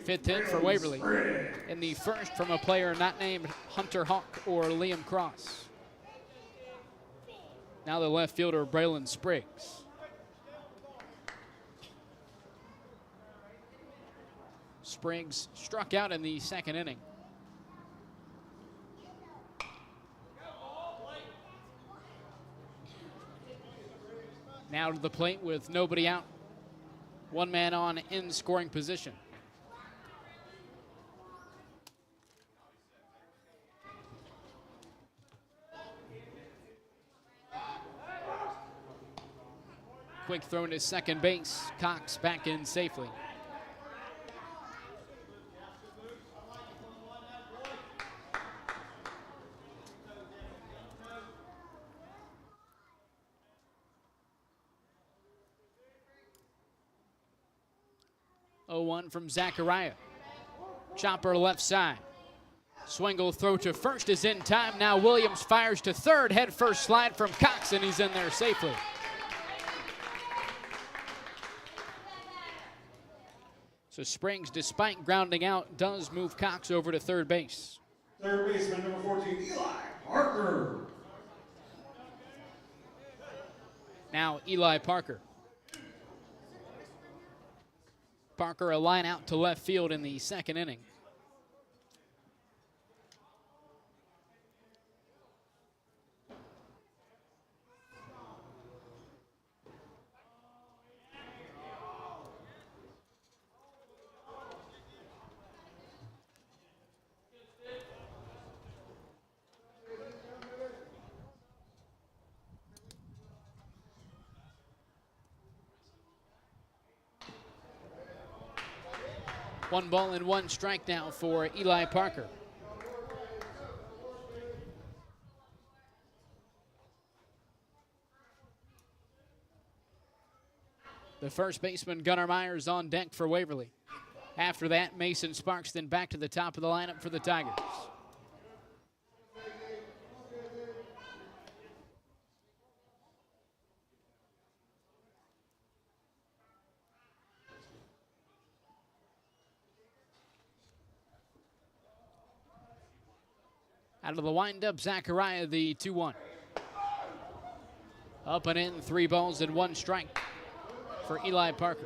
Fifth hit for Waverly. And the first from a player not named Hunter Hawk or Liam Cross. Now the left fielder, Braylon Spriggs. Spriggs struck out in the second inning. Now to the plate with nobody out. 1 man on in scoring position. Quick throw into second base. Cox back in safely. From Zachariah. Chopper left side. Swingle throw to first is in time. Now Williams fires to third. Head first slide from Cox, and he's in there safely. So Spriggs, despite grounding out, does move Cox over to third base. Third baseman, number 14, Eli Parker. Now Eli Parker. Parker a line out to left field in the second inning. One ball and 1 strike now for Eli Parker. The first baseman, Gunnar Myers, on deck for Waverly. After that, Mason Sparks then back to the top of the lineup for the Tigers. Out of the windup, Zachariah, the 2-1. Up and in, 3 balls and 1 strike for Eli Parker.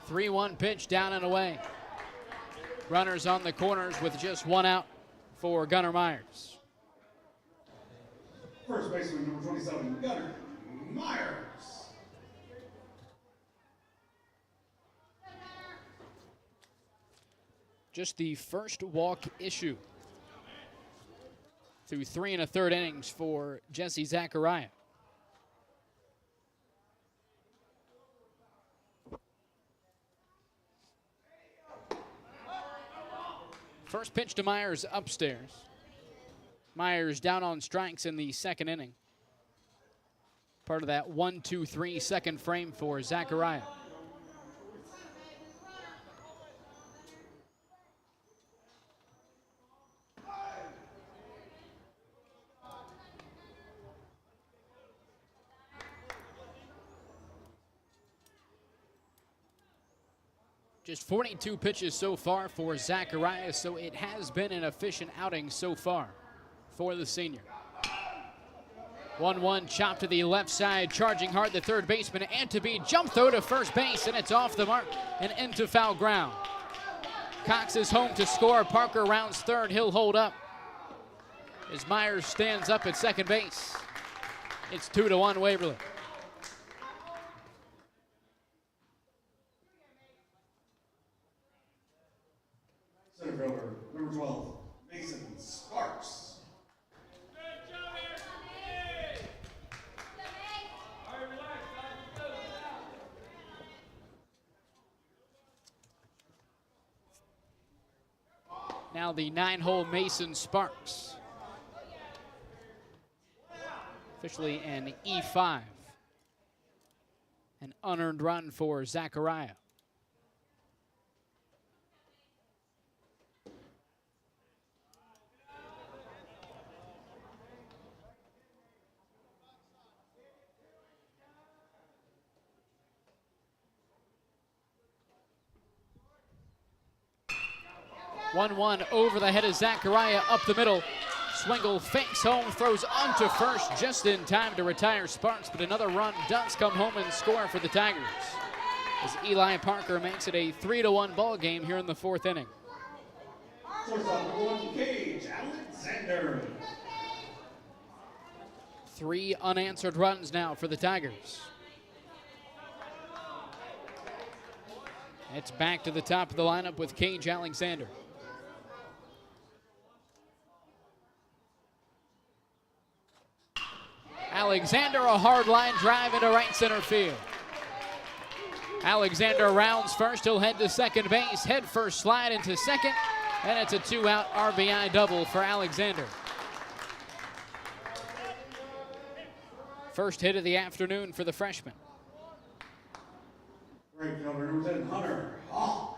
Three-one pitch down and away. Runners on the corners with just 1 out for Gunnar Myers. First baseman, number 27, Gunnar Myers. Just the first walk issue through 3 1/3 innings for Jesse Zachariah. First pitch to Myers upstairs. Myers down on strikes in the 2nd inning. Part of that 1-2-3 second frame for Zachariah. Just 42 pitches so far for Zachariah, so it has been an efficient outing so far for the senior. 1-1 chop to the left side, charging hard the third baseman, and to be jump throw to first base, and it's off the mark and into foul ground. Cox is home to score. Parker rounds third. He'll hold up as Myers stands up at second base. It's 2-1 Waverly. Center fielder, number 12, Mason Sparks. Now the 9-hole Mason Sparks. Officially an E5. An unearned run for Zachariah. One over the head of Zachariah, up the middle. Swingle fakes home, throws onto first just in time to retire Sparks, but another run does come home and score for the Tigers, as Eli Parker makes it a 3-1 ball game here in the 4th inning. Shortstop, number 1, Cage Alexander. 3 unanswered runs now for the Tigers. It's back to the top of the lineup with Cage Alexander. Alexander, a hard line drive into right center field. Alexander rounds first. He'll head to second base. Head first slide into second. And it's a 2-out RBI double for Alexander. First hit of the afternoon for the freshman. Right fielder, number 10, Hunter Hawk.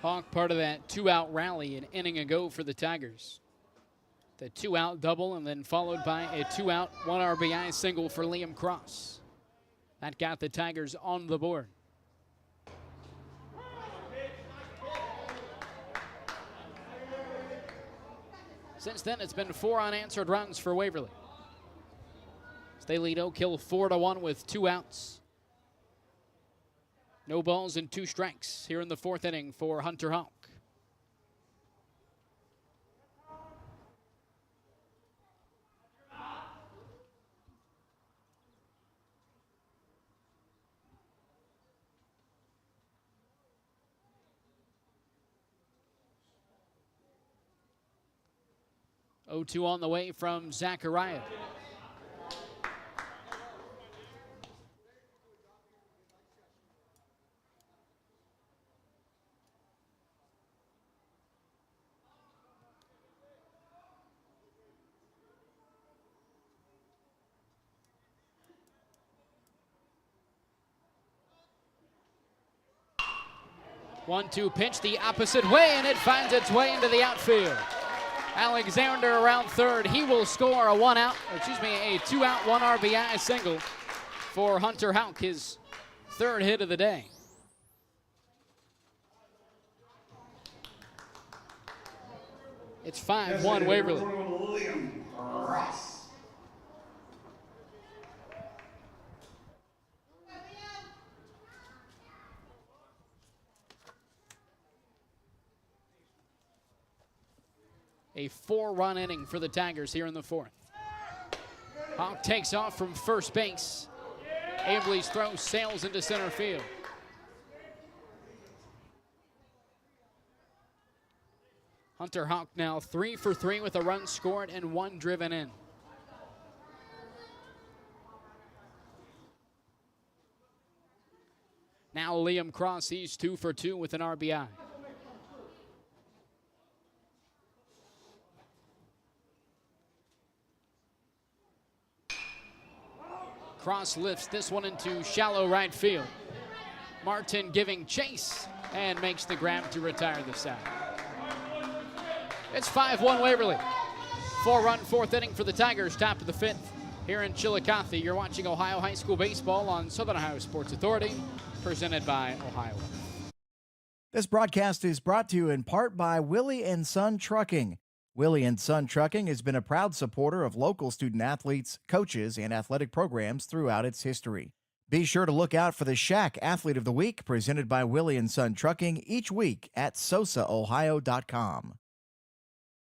Hawk part of that 2-out rally an inning ago for the Tigers. The 2-out double and then followed by a 2-out 1 RBI single for Liam Cross. That got the Tigers on the board. Since then, it's been 4 unanswered runs for Waverly. They lead Oak Hill 4-1 with 2 outs. No balls and 2 strikes here in the 4th inning for Hunter Hawk. 0-2 on the way from Zachariah. One-two pitch the opposite way, and it finds its way into the outfield. Alexander around third. He will score a a 2-out, 1 RBI single for Hunter Houck, his third hit of the day. It's 5-1 Waverly. A 4-run inning for the Tigers here in the fourth. Houck takes off from first base. Abley's throw sails into center field. Hunter Houck now 3 for 3 with a run scored and 1 driven in. Now Liam Cross, he's 2 for 2 with an RBI. Cross lifts this one into shallow right field. Martin giving chase and makes the grab to retire the side. It's 5-1 Waverly. 4-run fourth inning for the Tigers, top of the fifth here in Chillicothe. You're watching Ohio High School Baseball on Southern Ohio Sports Authority, presented by Ohio. This broadcast is brought to you in part by Willie and Son Trucking. Willie and Son Trucking has been a proud supporter of local student athletes, coaches, and athletic programs throughout its history. Be sure to look out for the Shack Athlete of the Week presented by Willie and Son Trucking each week at sosaohio.com.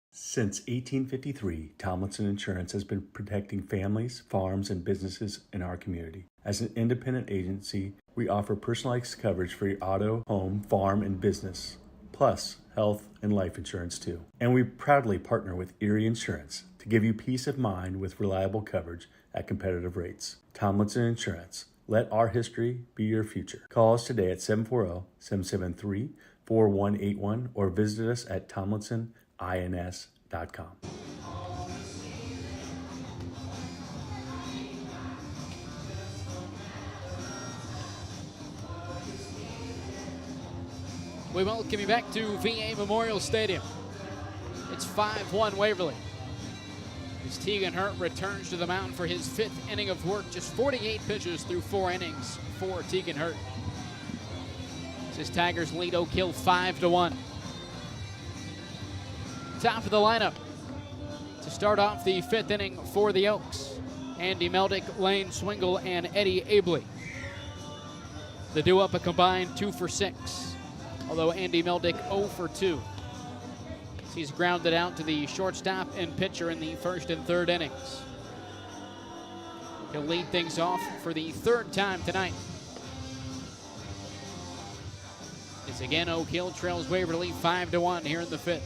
Since 1853, Tomlinson Insurance has been protecting families, farms, and businesses in our community. As an independent agency, we offer personalized coverage for your auto, home, farm, and business, plus health and life insurance too. And we proudly partner with Erie Insurance to give you peace of mind with reliable coverage at competitive rates. Tomlinson Insurance. Let our history be your future. Call us today at 740-773-4181 or visit us at tomlinsonins.com. We welcome you back to VA Memorial Stadium. It's 5-1 Waverly. As Tegan Hurt returns to the mound for his 5th inning of work, just 48 pitches through 4 innings for Tegan Hurt. This Tigers lead Oak Hill 5-1. Top of the lineup to start off the 5th inning for the Oaks. Andy Meldick, Lane Swingle, and Eddie Abley. The do up a combined 2 for 6. Although Andy Meldick 0 for 2. He's grounded out to the shortstop and pitcher in the 1st and 3rd innings. He'll lead things off for the 3rd time tonight. As again, Oak Hill trails Waverly 5-1 here in the 5th.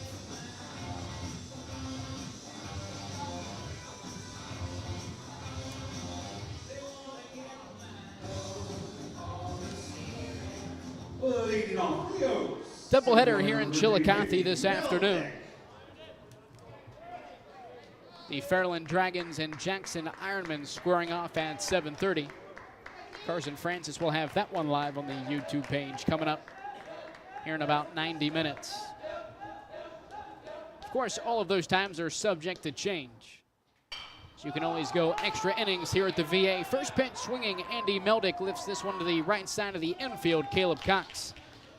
Doubleheader here in Chillicothe this afternoon. The Fairland Dragons and Jackson Ironmen squaring off at 7:30. Carson Francis will have that one live on the YouTube page coming up here in about 90 minutes. Of course, all of those times are subject to change. So you can always go extra innings here at the VA. First pitch swinging, Andy Meldick lifts this one to the right side of the infield. Caleb Cox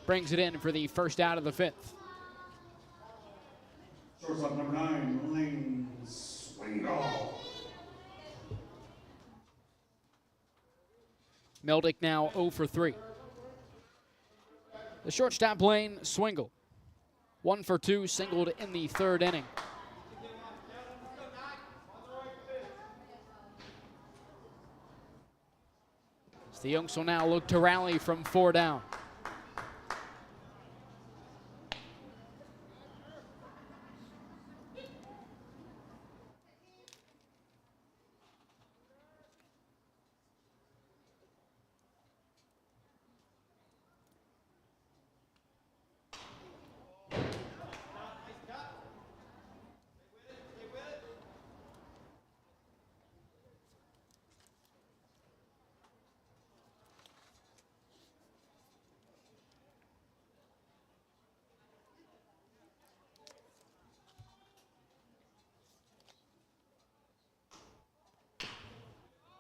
brings it in for the first out of the 5th. Shortstop number 9, Lane Swingle. Meldick now 0 for 3. The shortstop Lane Swingle. 1 for 2, singled in the 3rd inning. So the Oaks will now look to rally from 4 down.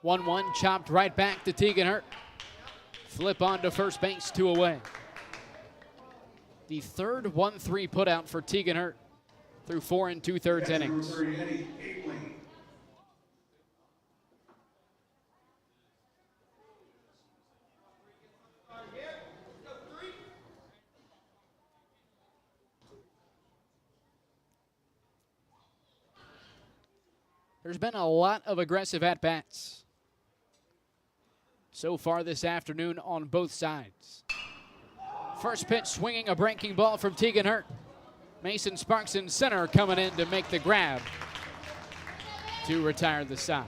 1-1 chopped right back to Tegan Hurt. Flip on to first base, 2 away. The third 1-3 putout for Tegan Hurt through 4 2/3 innings. There's been a lot of aggressive at-bats so far this afternoon on both sides. First pitch swinging a breaking ball from Tegan Hurt. Mason Sparks in center coming in to make the grab to retire the side.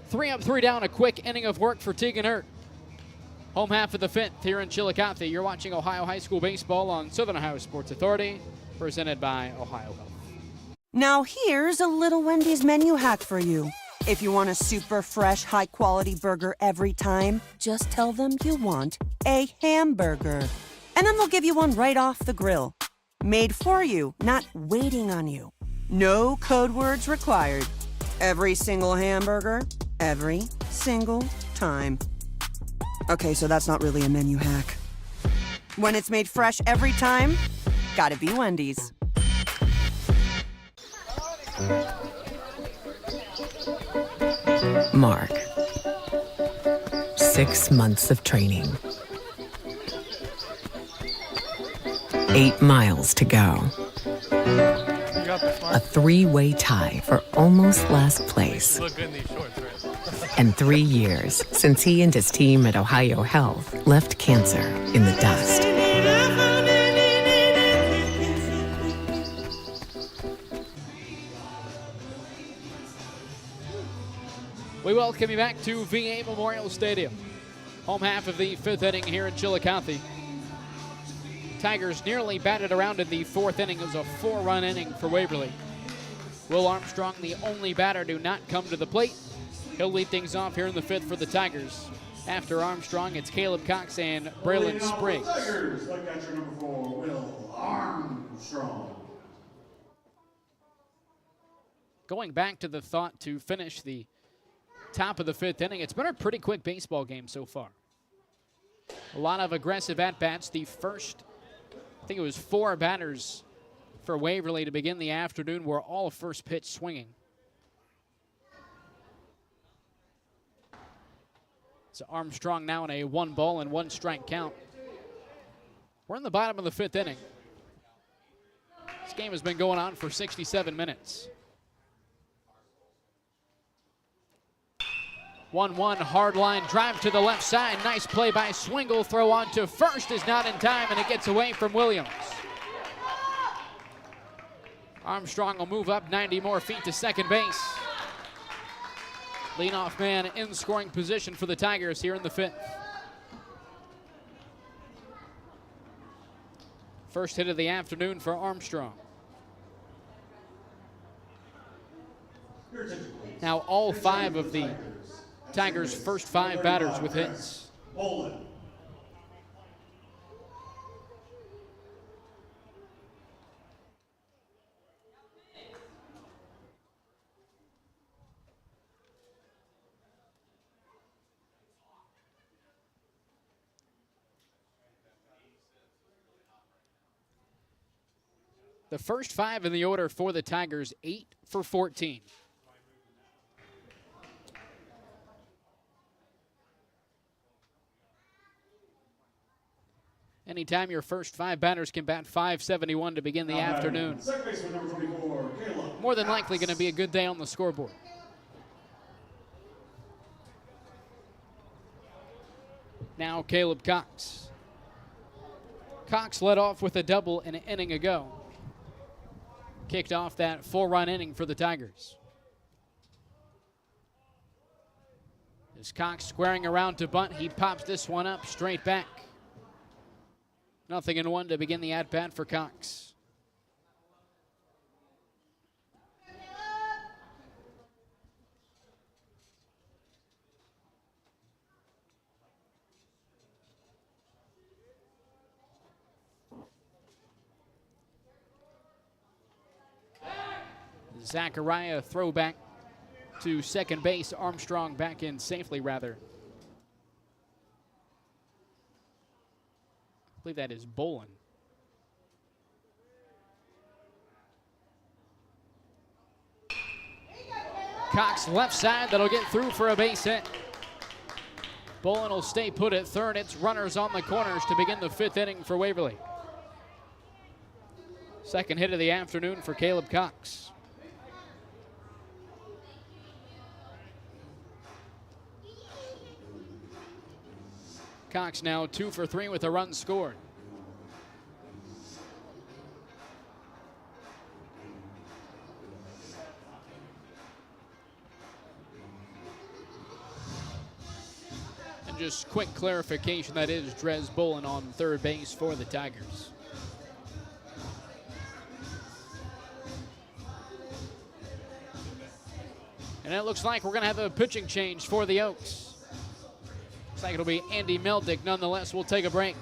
3 up, 3 down, a quick inning of work for Tegan Hurt. Home half of the 5th here in Chillicothe. You're watching Ohio High School Baseball on Southern Ohio Sports Authority, presented by Ohio Health. Now here's a little Wendy's menu hack for you. If you want a super fresh, high-quality burger every time, just tell them you want a hamburger. And then they'll give you one right off the grill. Made for you, not waiting on you. No code words required. Every single hamburger, every single time. Okay, so that's not really a menu hack. When it's made fresh every time, gotta be Wendy's. Mark. 6 months of training. 8 miles to go. A 3-way tie for almost last place. And 3 years since he and his team at Ohio Health left cancer in the dust. We welcome you back to VA Memorial Stadium. Home half of the 5th inning here in Chillicothe. Tigers nearly batted around in the 4th inning. It was a 4-run inning for Waverly. Will Armstrong, the only batter to not come to the plate. He'll lead things off here in the 5th for the Tigers. After Armstrong, it's Caleb Cox and Braylon Spriggs. Tigers, like catcher number 4, Will Armstrong. Going back to the thought to finish the top of the 5th inning, it's been a pretty quick baseball game so far. A lot of aggressive at-bats. The first, I think it was 4 batters for Waverly to begin the afternoon were all first pitch swinging. So Armstrong now in a 1-ball-and-1-strike count. We're in the bottom of the 5th inning. This game has been going on for 67 minutes. 1-1 hard line drive to the left side. Nice play by Swingle. Throw on to first is not in time, and it gets away from Williams. Armstrong will move up 90 more feet to second base. Leadoff man in scoring position for the Tigers here in the 5th. First hit of the afternoon for Armstrong. Now all 5 of the Tigers' first 5 batters with hits. The first 5 in the order for the Tigers, 8 for 14. Anytime your first 5 batters can bat .571 to begin the afternoon, more than likely going to be a good day on the scoreboard. Now Caleb Cox. Cox led off with a double an inning ago. Kicked off that 4-run inning for the Tigers. As Cox squaring around to bunt, he pops this one up straight back. 0-1 to begin the at-bat for Cox. Zachariah throwback to second base. Armstrong back in safely, rather. I believe that is Bolin. Cox left side, that'll get through for a base hit. Bolin will stay put at third. It's runners on the corners to begin the 5th inning for Waverly. Second hit of the afternoon for Caleb Cox. Cox now 2 for 3 with a run scored. And just quick clarification, that is Drez Bolin on third base for the Tigers. And it looks like we're going to have a pitching change for the Oaks. Looks like it'll be Andy Meldick. Nonetheless, we'll take a break.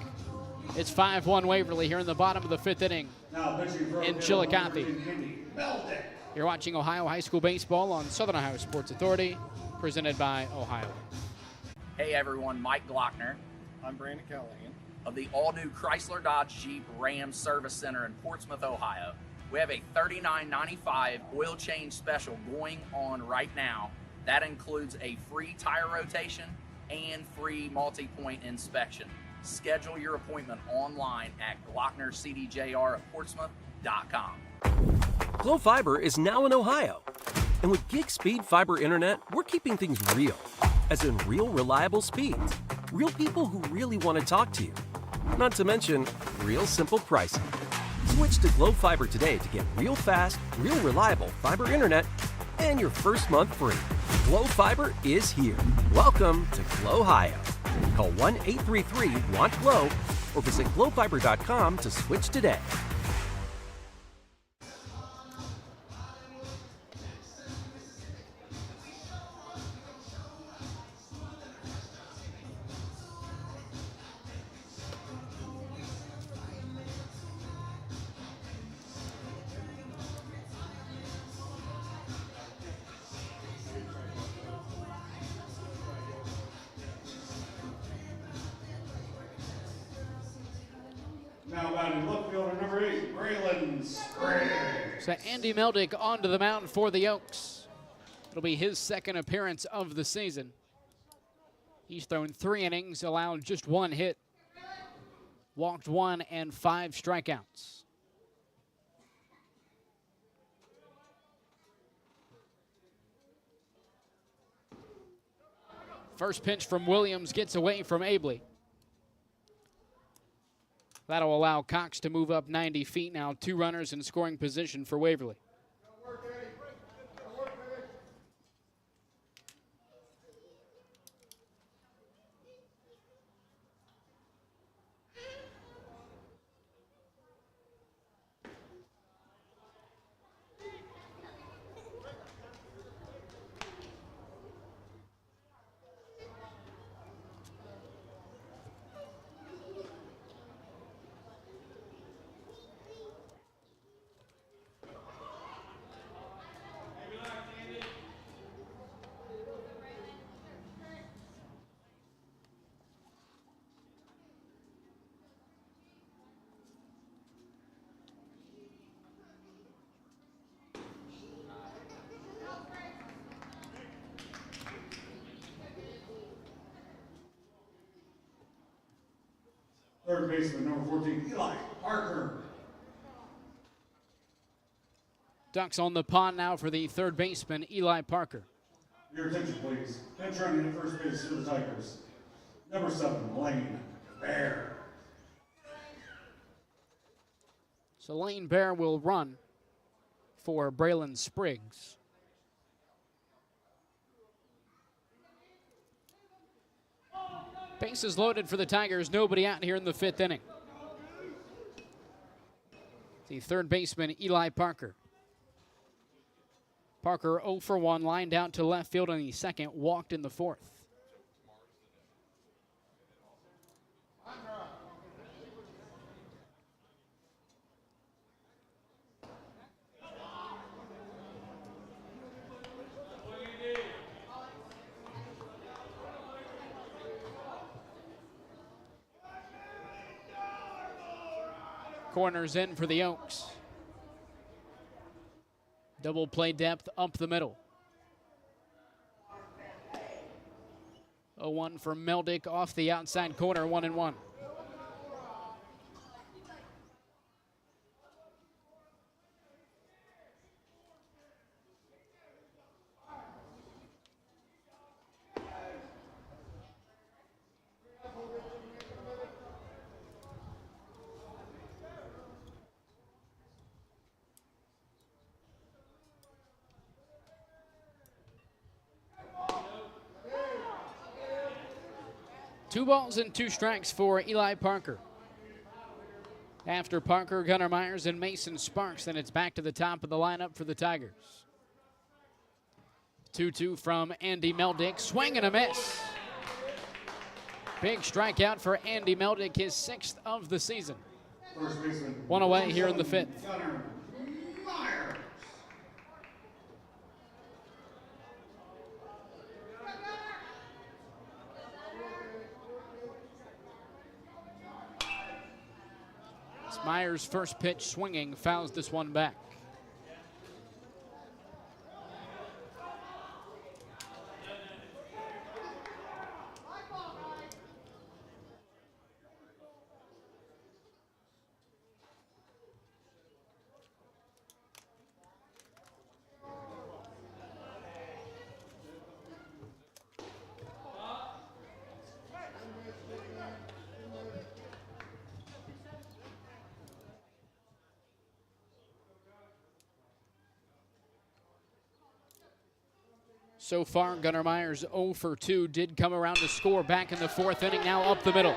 It's 5-1 Waverly here in the bottom of the 5th inning in Chillicothe. You're watching Ohio High School Baseball on Southern Ohio Sports Authority, presented by Ohio. Hey everyone, Mike Glockner. I'm Brandon Callahan. Of the all-new Chrysler Dodge Jeep Ram Service Center in Portsmouth, Ohio. We have a $39.95 oil change special going on right now. That includes a free tire rotation and free multi-point inspection. Schedule your appointment online at GlocknerCDJR@Portsmouth.com. Glow Fiber is now in Ohio. And with gig speed fiber internet, we're keeping things real. As in real reliable speeds. Real people who really want to talk to you. Not to mention, real simple pricing. Switch to Glow Fiber today to get real fast, real reliable fiber internet and your first month free. Glow Fiber is here. Welcome to Glow Ohio. Call 1-833-WANT-GLOW or visit glowfiber.com to switch today. Now batting left fielder number 8, Braylon Sprague. So Andy Meldick onto the mound for the Oaks. It'll be his second appearance of the season. He's thrown 3 innings, allowed just 1 hit, walked 1 and 5 strikeouts. First pitch from Williams gets away from Abley. That'll allow Cox to move up 90 feet now. 2 runners in scoring position for Waverly. Third baseman number 14, Eli Parker. Ducks on the pond now for the third baseman, Eli Parker. Your attention, please. Pinch running at first base for the Tigers. Number 7, Lane Bear. So Lane Bear will run for Braylon Spriggs. Bases loaded for the Tigers. Nobody out here in the 5th inning. The third baseman, Eli Parker. Parker 0 for 1, lined out to left field in the second, walked in the 4th. Corners in for the Oaks. Double play depth up the middle. 0-1 for Meldick off the outside corner, 1-1. Two balls and two strikes for Eli Parker. After Parker, Gunnar Myers, and Mason Sparks, then it's back to the top of the lineup for the Tigers. 2-2 from Andy Meldick. Swing and a miss. Big strikeout for Andy Meldick, his 6th of the season. One away here in the 5th. Myers' first pitch swinging, fouls this one back. So far, Gunnar Myers 0 for 2, did come around to score back in the 4th inning, now up the middle.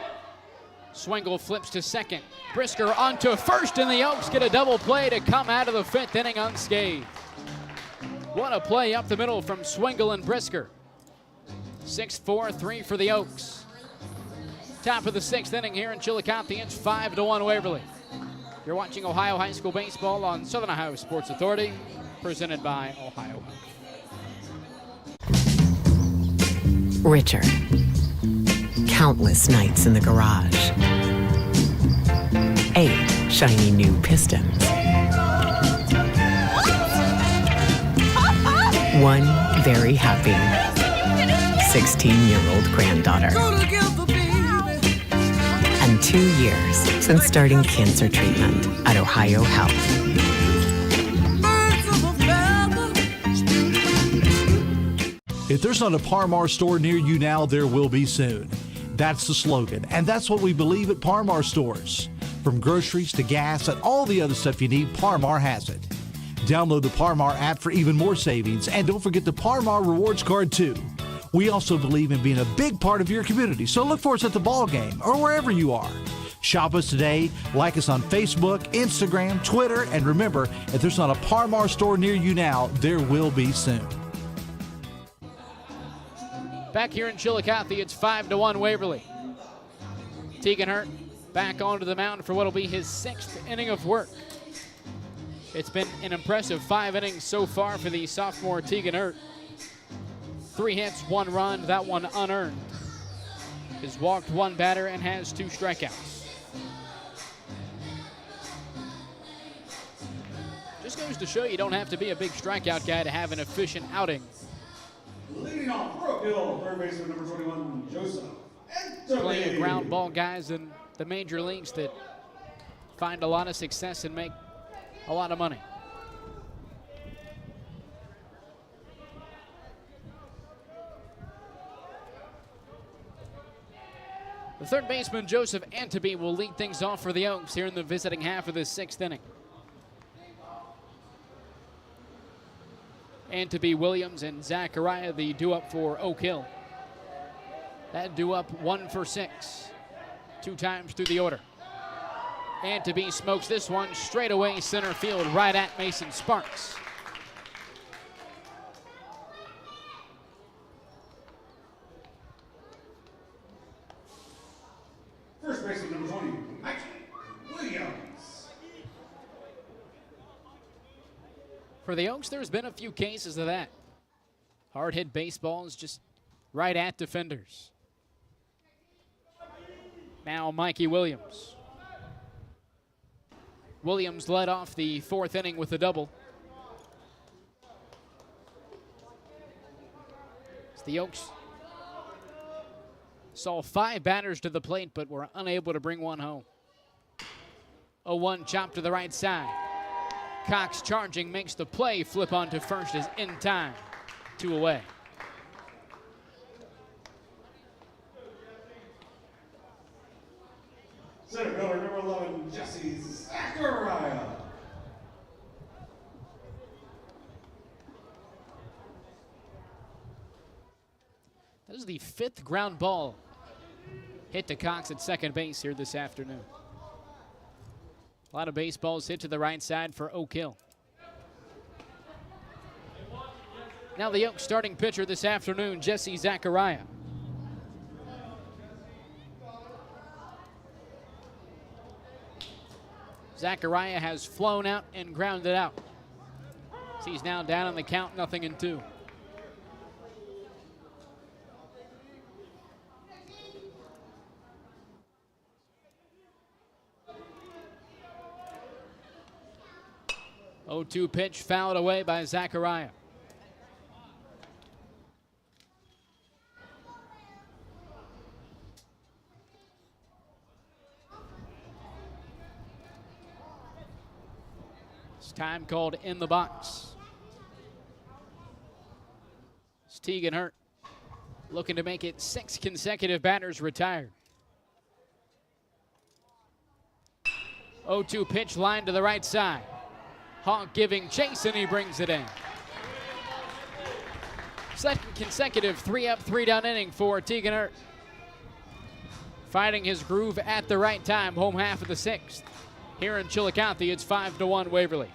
Swingle flips to second. Brisker onto first, and the Oaks get a double play to come out of the 5th inning unscathed. What a play up the middle from Swingle and Brisker. 6-4-3 for the Oaks. Top of the 6th inning here in Chillicothe. It's 5-1 Waverly. You're watching Ohio High School Baseball on Southern Ohio Sports Authority, presented by Ohio Health. Richard. Countless nights in the garage. 8 shiny new pistons. 1 very happy 16-year-old granddaughter. And 2 years since starting cancer treatment at Ohio Health. If there's not a Par Mar store near you now, there will be soon. That's the slogan, and that's what we believe at Par Mar stores. From groceries to gas and all the other stuff you need, Par Mar has it. Download the Par Mar app for even more savings, and don't forget the Par Mar rewards card too. We also believe in being a big part of your community, so look for us at the ball game or wherever you are. Shop us today, like us on Facebook, Instagram, Twitter, and remember, if there's not a Par Mar store near you now, there will be soon. Back here in Chillicothe, it's 5-1 Waverly. Tegan Hurt back onto the mound for what will be his 6th inning of work. It's been an impressive 5 innings so far for the sophomore Tegan Hurt. 3 hits, 1 run, that one unearned. Has walked 1 batter and has 2 strikeouts. Just goes to show you don't have to be a big strikeout guy to have an efficient outing. Leading off Brook Hill, third baseman number 21, Joseph. Playing ground ball guys in the major leagues that find a lot of success and make a lot of money. The third baseman, Joseph Anteby, will lead things off for the Oaks here in the visiting half of the 6th inning. Anteby, Williams, and Zachariah, the due-up for Oak Hill. That due-up 1 for 6, 2 times through the order. Anteby smokes this one straight away center field right at Mason Sparks. First baseman number 20, Mike Williams. For the Oaks, there's been a few cases of that. Hard hit baseballs just right at defenders. Now Mikey Williams. Williams led off the fourth inning with a double. The Oaks saw 5 batters to the plate, but were unable to bring one home. 0-1 chop to the right side. Cox charging, makes the play. Flip onto first is in time. 2 away. Center fielder number 11, Jesse Zachariah. That is the 5th ground ball hit to Cox at second base here this afternoon. A lot of baseballs hit to the right side for Oak Hill. Now the Oaks starting pitcher this afternoon, Jesse Zachariah. Zachariah has flown out and grounded out. He's now down on the count, 0-2. Oh-2 pitch fouled away by Zachariah. It's time called in the box. It's Tegan Hurt looking to make it 6 consecutive batters retired. 0-2 pitch line to the right side. Hawk giving chase, and he brings it in. Second consecutive 3-up, 3-down inning for Tegan Hurt. Finding his groove at the right time, home half of the 6th. Here in Chillicothe, it's 5-1 Waverly.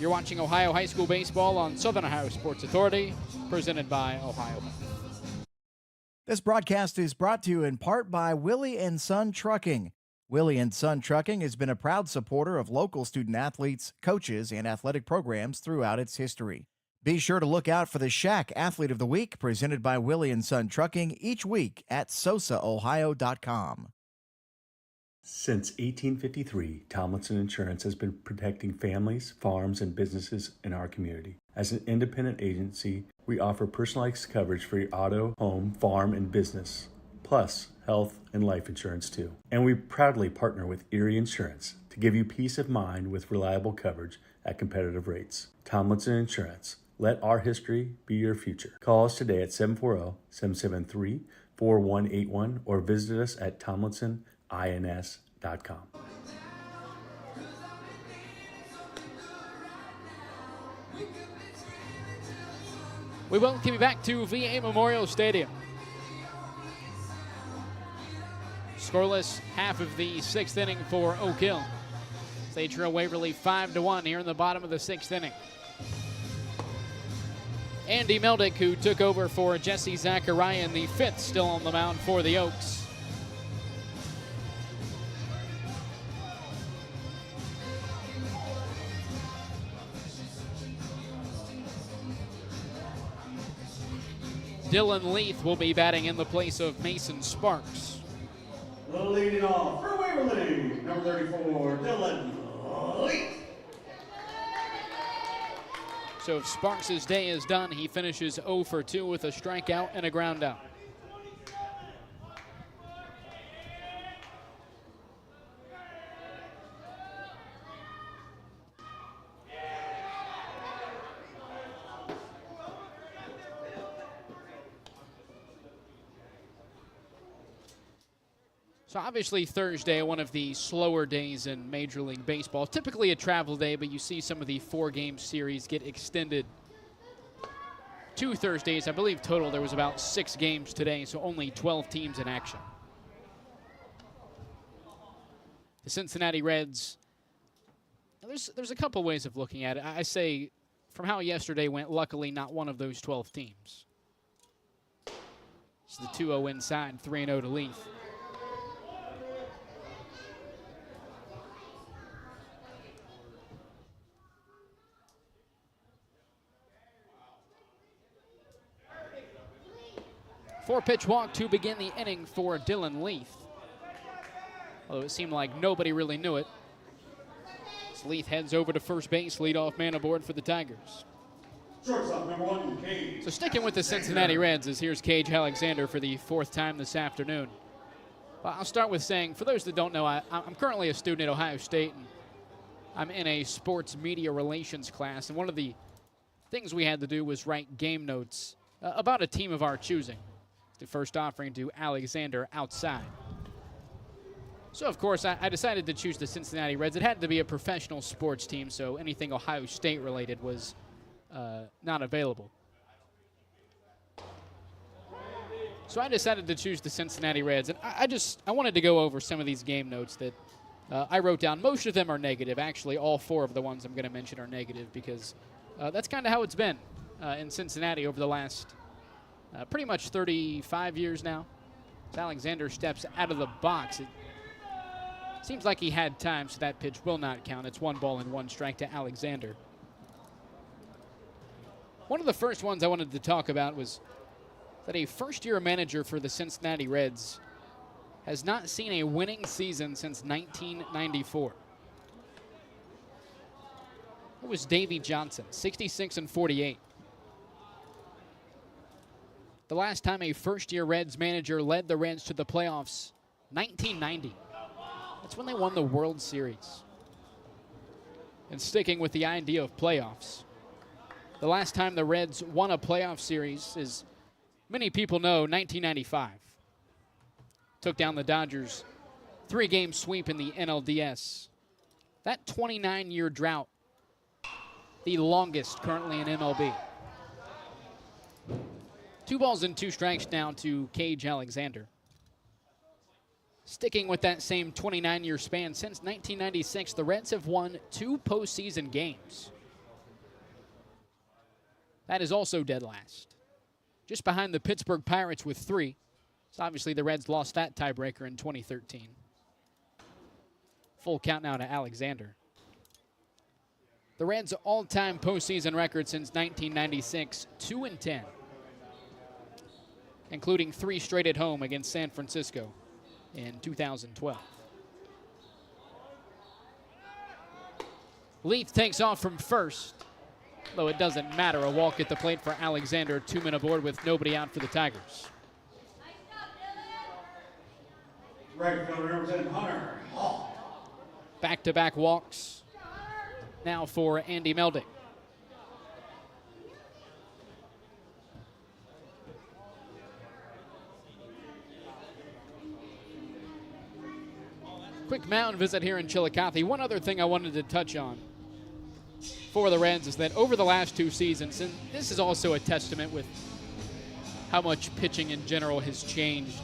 You're watching Ohio High School Baseball on Southern Ohio Sports Authority, presented by Ohio. This broadcast is brought to you in part by Willie and Son Trucking. Willie and Son Trucking has been a proud supporter of local student athletes, coaches, and athletic programs throughout its history. Be sure to look out for the Shack Athlete of the Week presented by Willie and Son Trucking each week at sosaohio.com. Since 1853, Tomlinson Insurance has been protecting families, farms, and businesses in our community. As an independent agency, we offer personalized coverage for your auto, home, farm, and business, plus health and life insurance too. And we proudly partner with Erie Insurance to give you peace of mind with reliable coverage at competitive rates. Tomlinson Insurance. Let our history be your future. Call us today at 740-773-4181 or visit us at tomlinsonins.com. We welcome you back to VA Memorial Stadium. Scoreless half of the 6th inning for Oak Hill. They trail Waverly 5-1 here in the bottom of the 6th inning. Andy Meldick, who took over for Jesse Zachariah in the 5th, still on the mound for the Oaks. Dylan Leith will be batting in the place of Mason Sparks. Leading off for Waverly, number 34, Dylan Leith. So if Sparks' day is done, he finishes 0 for 2 with a strikeout and a ground out. So obviously Thursday, one of the slower days in Major League Baseball. Typically a travel day, but you see some of the 4-game series get extended 2 Thursdays. I believe total there was about 6 games today, so only 12 teams in action. The Cincinnati Reds, there's a couple ways of looking at it. I say from how yesterday went, luckily not one of those 12 teams. It's the 2-0 inside, 3-0 to Leith. Four-pitch walk to begin the inning for Dylan Leith. Although it seemed like nobody really knew it. Leith heads over to first base, leadoff man aboard for the Tigers. Shortstop number 1, Cage. So sticking with the Cincinnati Reds, as here's Cage Alexander for the 4th time this afternoon. Well, I'll start with saying, for those that don't know, I'm currently a student at Ohio State, and I'm in a sports media relations class, and one of the things we had to do was write game notes about a team of our choosing. The first offering to Alexander outside. So, of course, I decided to choose the Cincinnati Reds. It had to be a professional sports team, so anything Ohio State related was not available. So I decided to choose the Cincinnati Reds, and I wanted to go over some of these game notes that I wrote down. Most of them are negative. Actually, all 4 of the ones I'm going to mention are negative because that's kind of how it's been in Cincinnati over the last pretty much 35 years now. As Alexander steps out of the box, it seems like he had time, so that pitch will not count. It's 1 ball and 1 strike to Alexander. One of the first ones I wanted to talk about was that a first-year manager for the Cincinnati Reds has not seen a winning season since 1994. It was Davey Johnson, 66-48. The last time a first-year Reds manager led the Reds to the playoffs, 1990. That's when they won the World Series. And sticking with the idea of playoffs, the last time the Reds won a playoff series is, many people know, 1995. Took down the Dodgers, 3-game sweep in the NLDS. That 29-year drought, the longest currently in MLB. 2 balls and 2 strikes now to Cage Alexander. Sticking with that same 29-year span, since 1996, the Reds have won 2 postseason games. That is also dead last. Just behind the Pittsburgh Pirates with 3. So obviously the Reds lost that tiebreaker in 2013. Full count now to Alexander. The Reds' all-time postseason record since 1996, 2-10. Including 3 straight at home against San Francisco in 2012. Leith takes off from first, though it doesn't matter. A walk at the plate for Alexander, 2 men aboard with nobody out for the Tigers. Right fielder representing Hunter. Back-to-back walks now for Andy Meldick. Quick mound visit here in Chillicothe. One other thing I wanted to touch on for the Reds is that over the last 2 seasons, and this is also a testament with how much pitching in general has changed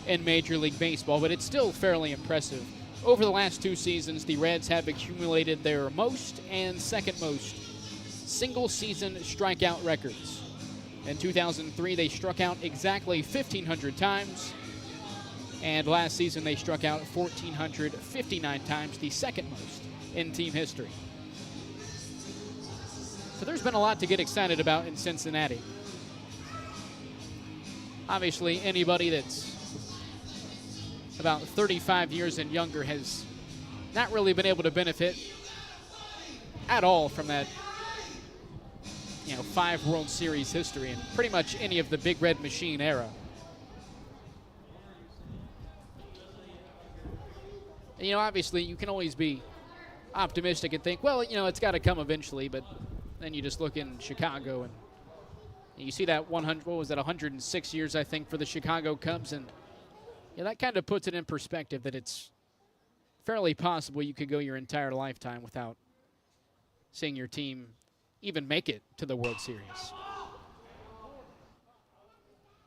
in Major League Baseball, but it's still fairly impressive. Over the last 2 seasons, the Reds have accumulated their most and second most single-season strikeout records. In 2003, they struck out exactly 1,500 times. And last season, they struck out 1,459 times, the second most in team history. So there's been a lot to get excited about in Cincinnati. Obviously, anybody that's about 35 years and younger has not really been able to benefit at all from that, 5 World Series history and pretty much any of the Big Red Machine era. And, obviously, you can always be optimistic and think, well, it's got to come eventually. But then you just look in Chicago and you see that 106 years, I think, for the Chicago Cubs. And that kind of puts it in perspective that it's fairly possible you could go your entire lifetime without seeing your team even make it to the World Series,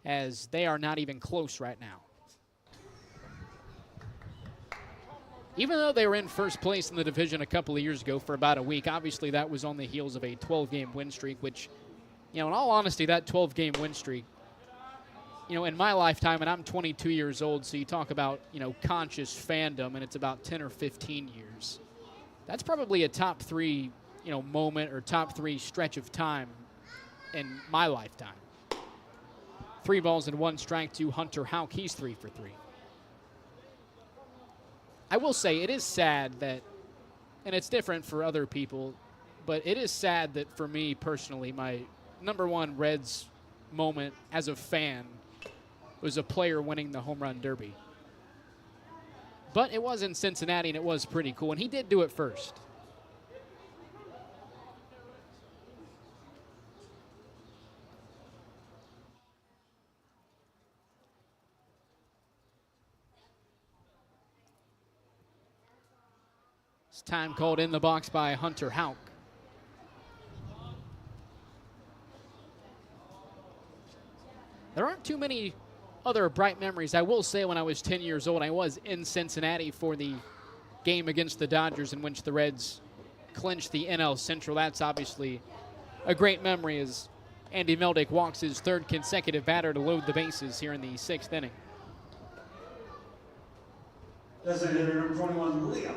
as they are not even close right now. Even though they were in first place in the division a couple of years ago for about a week, obviously that was on the heels of a 12-game win streak, which, in all honesty, that 12-game win streak, in my lifetime, and I'm 22 years old, so you talk about, conscious fandom, and it's about 10 or 15 years. That's probably a top 3, moment or top 3 stretch of time in my lifetime. 3 balls and 1 strike to Hunter Houck. He's 3 for 3. I will say it is sad that, and it's different for other people, but it is sad that for me personally, my number one Reds moment as a fan was a player winning the home run derby. But it was in Cincinnati, and it was pretty cool, and he did do it first. It's time called in the box by Hunter Houck. There aren't too many other bright memories. I will say when I was 10 years old, I was in Cincinnati for the game against the Dodgers in which the Reds clinched the NL Central. That's obviously a great memory as Andy Meldick walks his third consecutive batter to load the bases here in the 6th inning. Designated number 21, Liam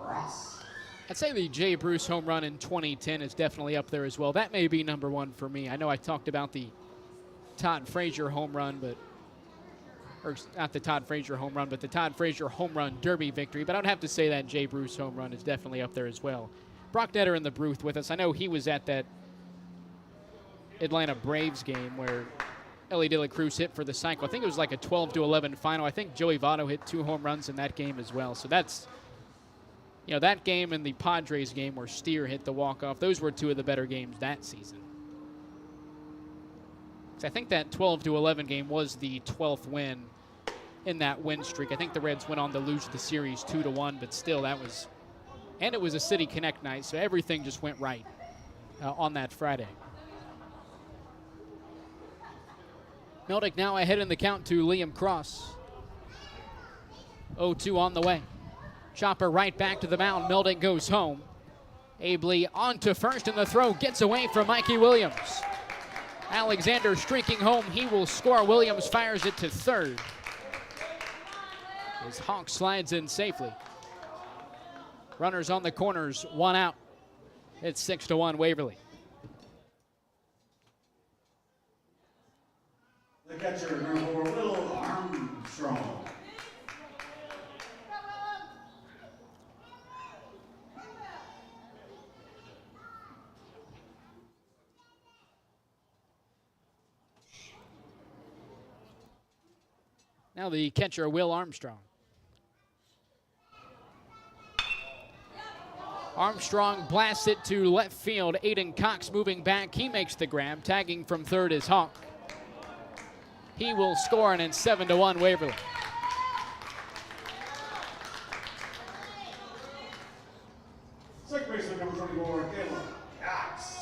Ross. I'd say the Jay Bruce home run in 2010 is definitely up there as well. That may be number one for me. I know I talked about the Todd Frazier home run, or not the Todd Frazier home run, but the Todd Frazier home run derby victory. But I'd have to say that Jay Bruce home run is definitely up there as well. Brock Netter in the booth with us. I know he was at that Atlanta Braves game where Ellie De La Cruz hit for the cycle. I think it was like a 12-11 final. I think Joey Votto hit 2 home runs in that game as well. So that's, you know, that game and the Padres game where Steer hit the walk-off, those were 2 of the better games that season. I think that 12-11 game was the 12th win in that win streak. I think the Reds went on to lose the series 2-1, but still that was, and it was a City Connect night, so everything just went right on that Friday. Meldick now ahead in the count to Liam Cross. 0-2 on the way. Chopper right back to the mound. Meldick goes home. Abley on to first, and the throw gets away from Mikey Williams. Alexander streaking home. He will score. Williams fires it to third as Hawk slides in safely. Runners on the corners, 1 out. It's 6-1 Waverly. The catcher, number 4, Will Armstrong. Now the catcher, Will Armstrong. Armstrong blasts it to left field. Aiden Cox moving back. He makes the grab. Tagging from third is Hawk. He will score, and it's 7-1 Waverly. Second baseman, number 24, Caleb Cox.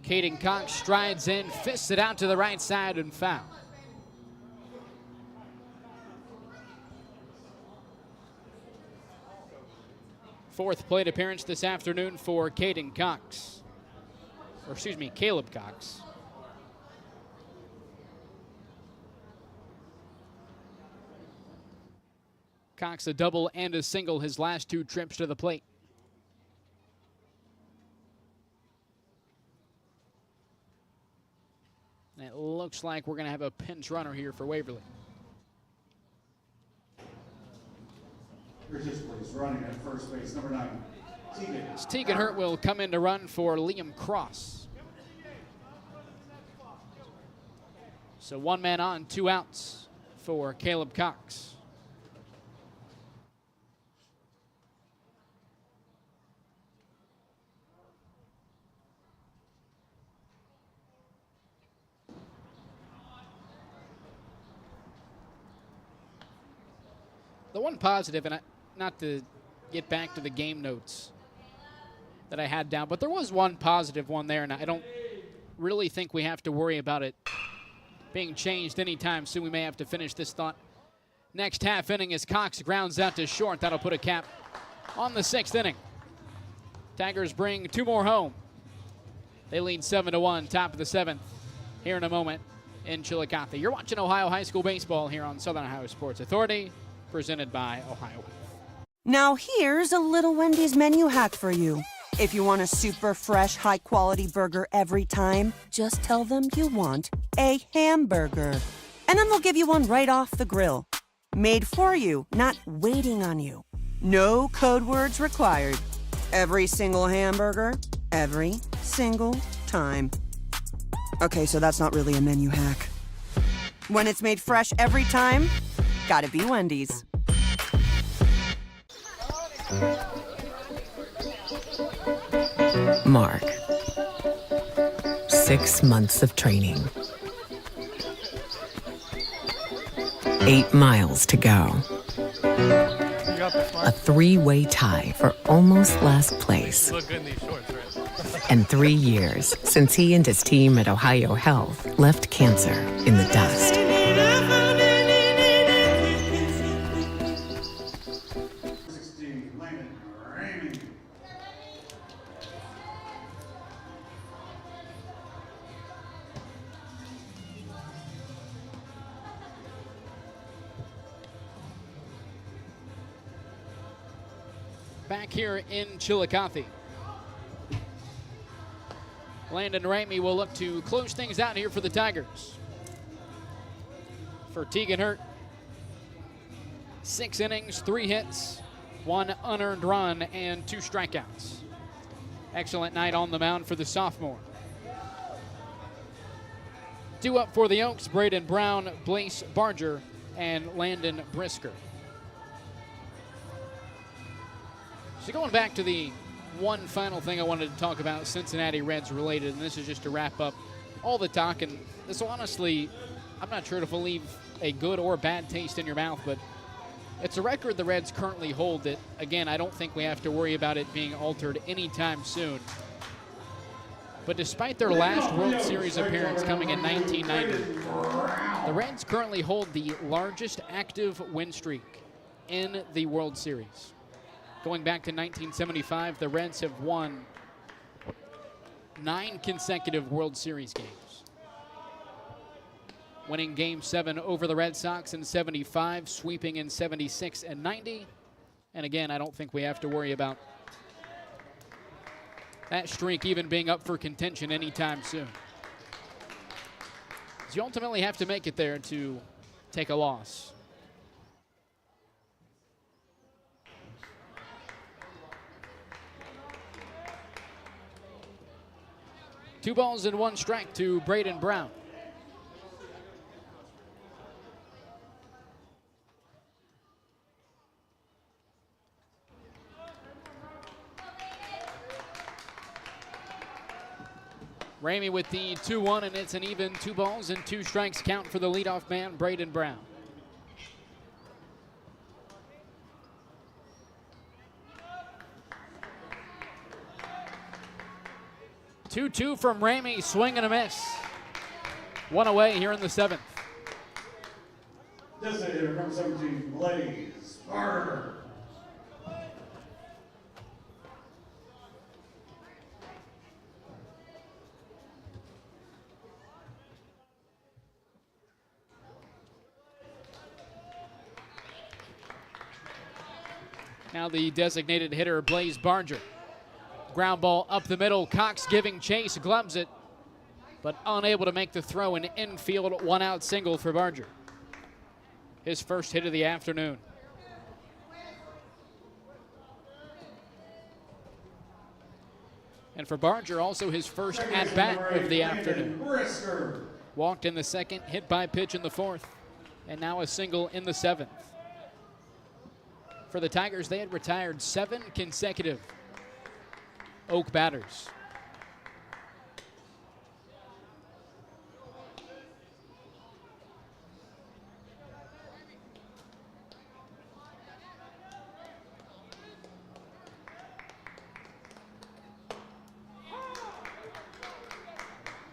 Caden Cox strides in, fists it out to the right side, and foul. Fourth plate appearance this afternoon for Caden Cox. Or excuse me, Caleb Cox. Cox a double and a single his last 2 trips to the plate. It looks like we're going to have a pinch runner here for Waverly. Bridges, please, running at first base, number 9, Tegan. Tegan Hurt will come in to run for Liam Cross. So 1 man on, 2 outs for Caleb Cox. The one positive, and not to get back to the game notes that I had down, but there was one positive one there, and I don't really think we have to worry about it being changed anytime soon. We may have to finish this thought next half inning as Cox grounds out to short. That'll put a cap on the 6th inning. Tigers bring 2 more home. They lead 7-1, top of the 7th here in a moment in Chillicothe. You're watching Ohio High School Baseball here on Southern Ohio Sports Authority, presented by Ohio. Now here's a little Wendy's menu hack for you. If you want a super fresh, high-quality burger every time, just tell them you want a hamburger. And then they'll give you one right off the grill. Made for you, not waiting on you. No code words required. Every single hamburger, every single time. Okay, so that's not really a menu hack. When it's made fresh every time, gotta be Wendy's. Mark. 6 months of training. 8 miles to go. A 3-way tie for almost last place. And 3 years since he and his team at Ohio Health left cancer in the dust. Back here in Chillicothe, Landon Ramey will look to close things out here for the Tigers. For Tegan Hurt, 6 innings, 3 hits, 1 unearned run, and 2 strikeouts. Excellent night on the mound for the sophomore. 2 up for the Oaks, Braden Brown, Blaise Barger, and Landon Brisker. So going back to the one final thing I wanted to talk about, Cincinnati Reds related, and this is just to wrap up all the talk. And this will honestly, I'm not sure if it'll leave a good or bad taste in your mouth, but it's a record the Reds currently hold that, again, I don't think we have to worry about it being altered anytime soon. But despite their last World Series appearance coming in 1990, the Reds currently hold the largest active win streak in the World Series. Going back to 1975, the Reds have won 9 consecutive World Series games. Winning Game 7 over the Red Sox in 75, sweeping in 76 and 90. And again, I don't think we have to worry about that streak even being up for contention anytime soon. So you ultimately have to make it there to take a loss. Two balls and 1 strike to Braden Brown. Ramey with the 2-1, and it's an even 2 balls and 2 strikes count for the leadoff man, Braden Brown. 2-2 from Ramey, swing and a miss. 1 away here in the 7th. Designated from 17, Blaise Barger. Now the designated hitter, Blaise Barger. Ground ball up the middle, Cox giving chase, gloves it, but unable to make the throw. An infield 1-out single for Barger. His first hit of the afternoon. And for Barger, also his first at-bat of the afternoon. Walked in the 2nd, hit by pitch in the 4th, and now a single in the 7th. For the Tigers, they had retired 7 consecutive Oak batters.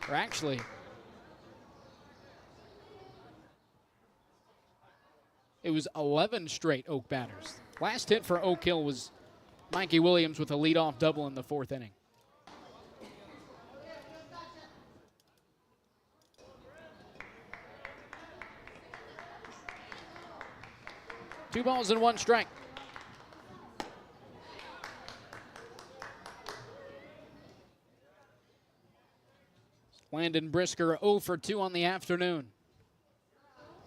Or actually, it was 11 straight Oak batters. Last hit for Oak Hill was Mikey Williams with a leadoff double in the 4th inning. Two balls and 1 strike. Landon Brisker 0 for 2 on the afternoon.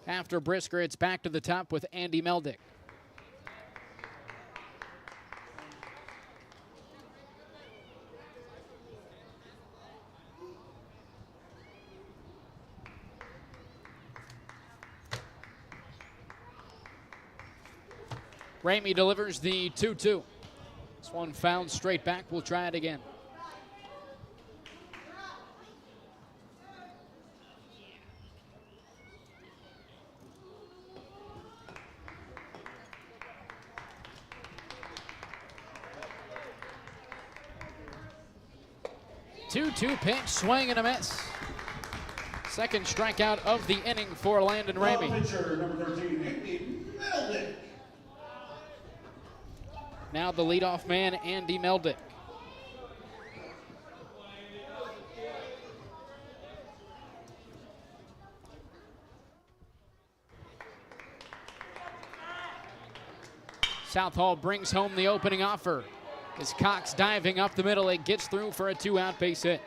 After Brisker, it's back to the top with Andy Meldick. Ramey delivers the 2-2. This one fouled straight back. We'll try it again. Two pitch, swing and a miss. Second strikeout of the inning for Landon Ramey. Pitcher, number 13, Andy Meldick. Now the leadoff man, Andy Meldick. Southall brings home the opening offer. As Cox diving up the middle, it gets through for a 2-out base hit.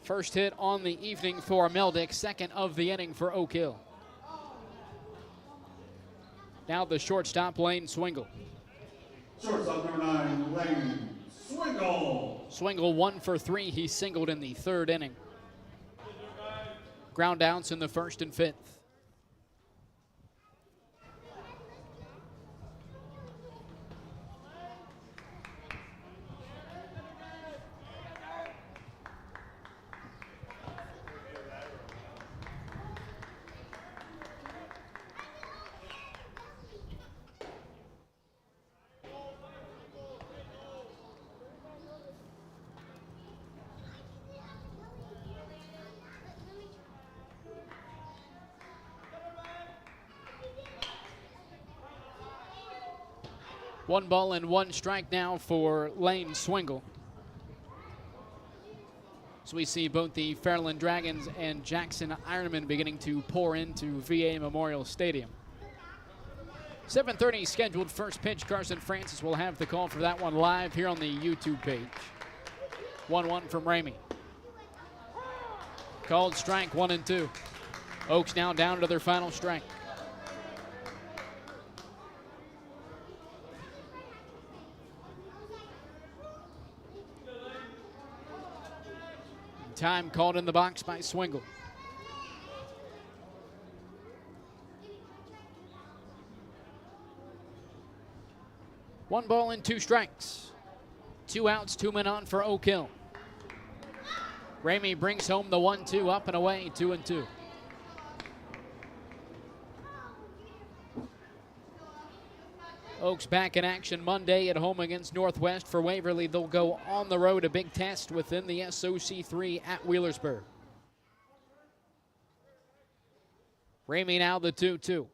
First hit on the evening for Meldick, second of the inning for Oak Hill. Now the shortstop, Lane Swingle. Shortstop number 9, Lane Swingle. Swingle 1 for 3. He singled in the third inning. Ground outs in the first and fifth. One ball and one strike now for Lane Swingle. So we see both the Fairland Dragons and Jackson Ironmen beginning to pour into VA Memorial Stadium. 7:30 scheduled first pitch. Carson Francis will have the call for that one live here on the YouTube page. 1-1 from Ramey. Called strike 1 and 2. Oaks now down to their final strike. Time called in the box by Swingle. One ball and 2 strikes. 2 outs, 2 men on for Oak Hill. Ramey brings home the 1-2, up and away, 2-2. Oaks back in action Monday at home against Northwest. For Waverly, they'll go on the road, a big test within the SOC3 at Wheelersburg. Ramey now the 2-2.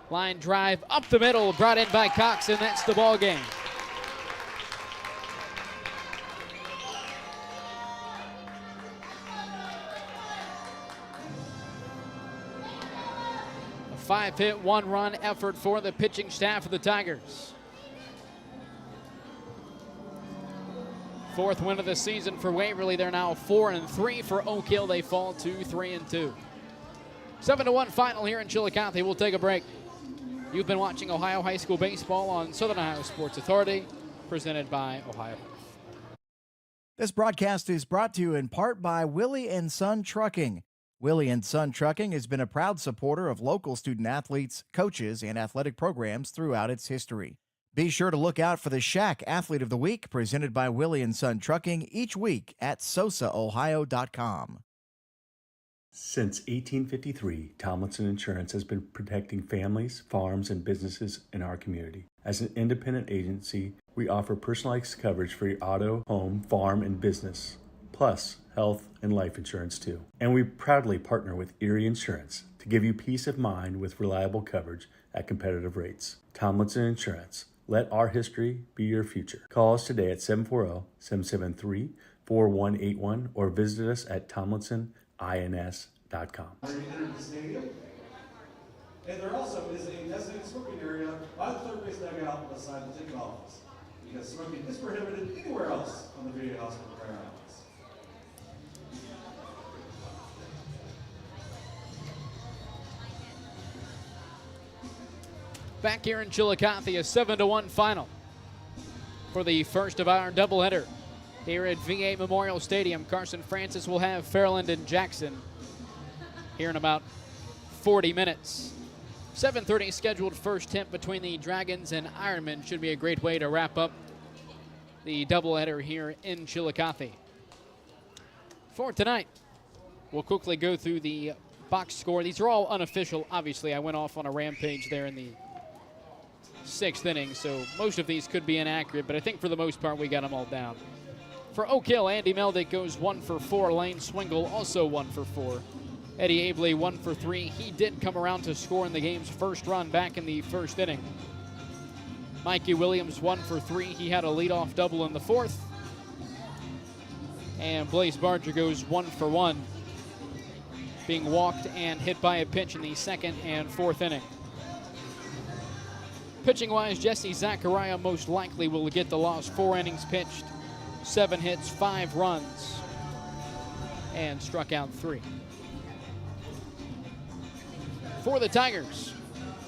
Line drive up the middle, brought in by Cox, and that's the ball game. A 5-hit, 1-run effort for the pitching staff of the Tigers. 4th win of the season for Waverly. They're now 4-3 for Oak Hill. They fall to 3-2. 7-1 final here in Chillicothe. We'll take a break. You've been watching Ohio High School Baseball on Southern Ohio Sports Authority, presented by Ohio. This broadcast is brought to you in part by Willie and Son Trucking. Willie and Son Trucking has been a proud supporter of local student athletes, coaches, and athletic programs throughout its history. Be sure to look out for the Shack Athlete of the Week, presented by Willie and Son Trucking, each week at sosaohio.com. Since 1853, Tomlinson Insurance has been protecting families, farms, and businesses in our community. As an independent agency, we offer personalized coverage for your auto, home, farm, and business, plus health and life insurance too. And we proudly partner with Erie Insurance to give you peace of mind with reliable coverage at competitive rates. Tomlinson Insurance. Let our history be your future. Call us today at 740-773-4181 or visit us at tomlinsonins.com. Ready to enter the stadium? And there also is a designated smoking area by the third base dugout beside the ticket office, because smoking is prohibited anywhere else on the video house for Prayer Islands. Back here in Chillicothe, a 7-1 final for the first of our doubleheader. Here at VA Memorial Stadium, Carson Francis will have Fairland and Jackson here in about 40 minutes. 7:30 scheduled first tip between the Dragons and Ironmen. Should be a great way to wrap up the doubleheader here in Chillicothe. For tonight, we'll quickly go through the box score. These are all unofficial. Obviously, I went off on a rampage there in the 6th inning, so most of these could be inaccurate, but I think for the most part we got them all down. For Oak Hill, Andy Meldick goes 1 for 4. Lane Swingle also 1 for 4. Eddie Abley 1 for 3. He did come around to score in the game's first run back in the 1st inning. Mikey Williams 1 for 3. He had a leadoff double in the 4th. And Blaze Barger goes 1 for 1, being walked and hit by a pitch in the 2nd and 4th inning. Pitching-wise, Jesse Zachariah most likely will get the loss. 4 innings pitched, 7 hits, 5 runs, and struck out 3. For the Tigers,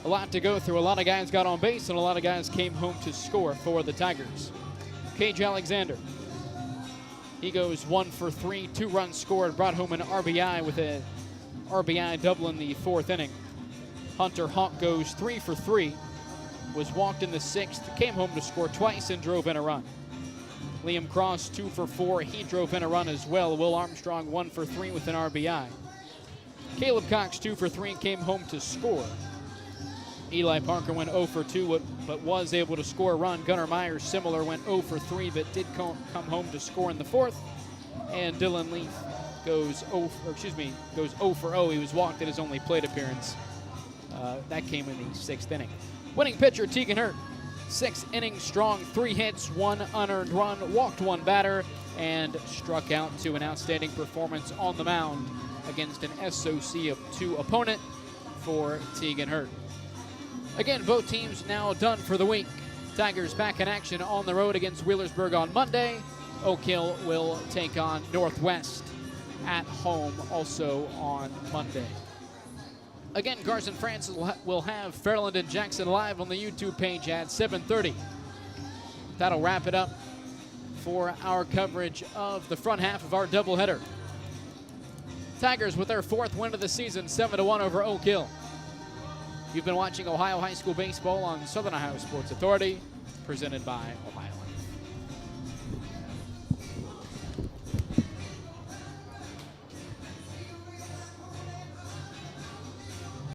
a lot to go through. A lot of guys got on base, and a lot of guys came home to score for the Tigers. Cage Alexander, he goes 1 for 3, 2 runs scored, brought home an RBI with a RBI double in the 4th inning. Hunter Hawk goes 3 for 3, was walked in the 6th, came home to score twice and drove in a run. Liam Cross 2 for 4, he drove in a run as well. Will Armstrong 1 for 3 with an RBI. Caleb Cox 2 for 3, came home to score. Eli Parker went 0 for 2, but was able to score a run. Gunnar Myers, similar, went 0 for 3, but did come home to score in the 4th. And Dylan Leaf goes 0 for 0. He was walked at his only plate appearance. That came in the 6th inning. Winning pitcher Tegan Hurt, 6 innings strong, 3 hits, 1 unearned run, walked 1 batter, and struck out 2. An outstanding performance on the mound against an SOC of 2 opponent for Tegan Hurt. Again, both teams now done for the week. Tigers back in action on the road against Wheelersburg on Monday. Oak Hill will take on Northwest at home also on Monday. Again, Carson Francis will have Fairland and Jackson live on the YouTube page at 7:30. That'll wrap it up for our coverage of the front half of our doubleheader. Tigers with their 4th win of the season, 7-1 over Oak Hill. You've been watching Ohio High School Baseball on Southern Ohio Sports Authority, presented by Ohio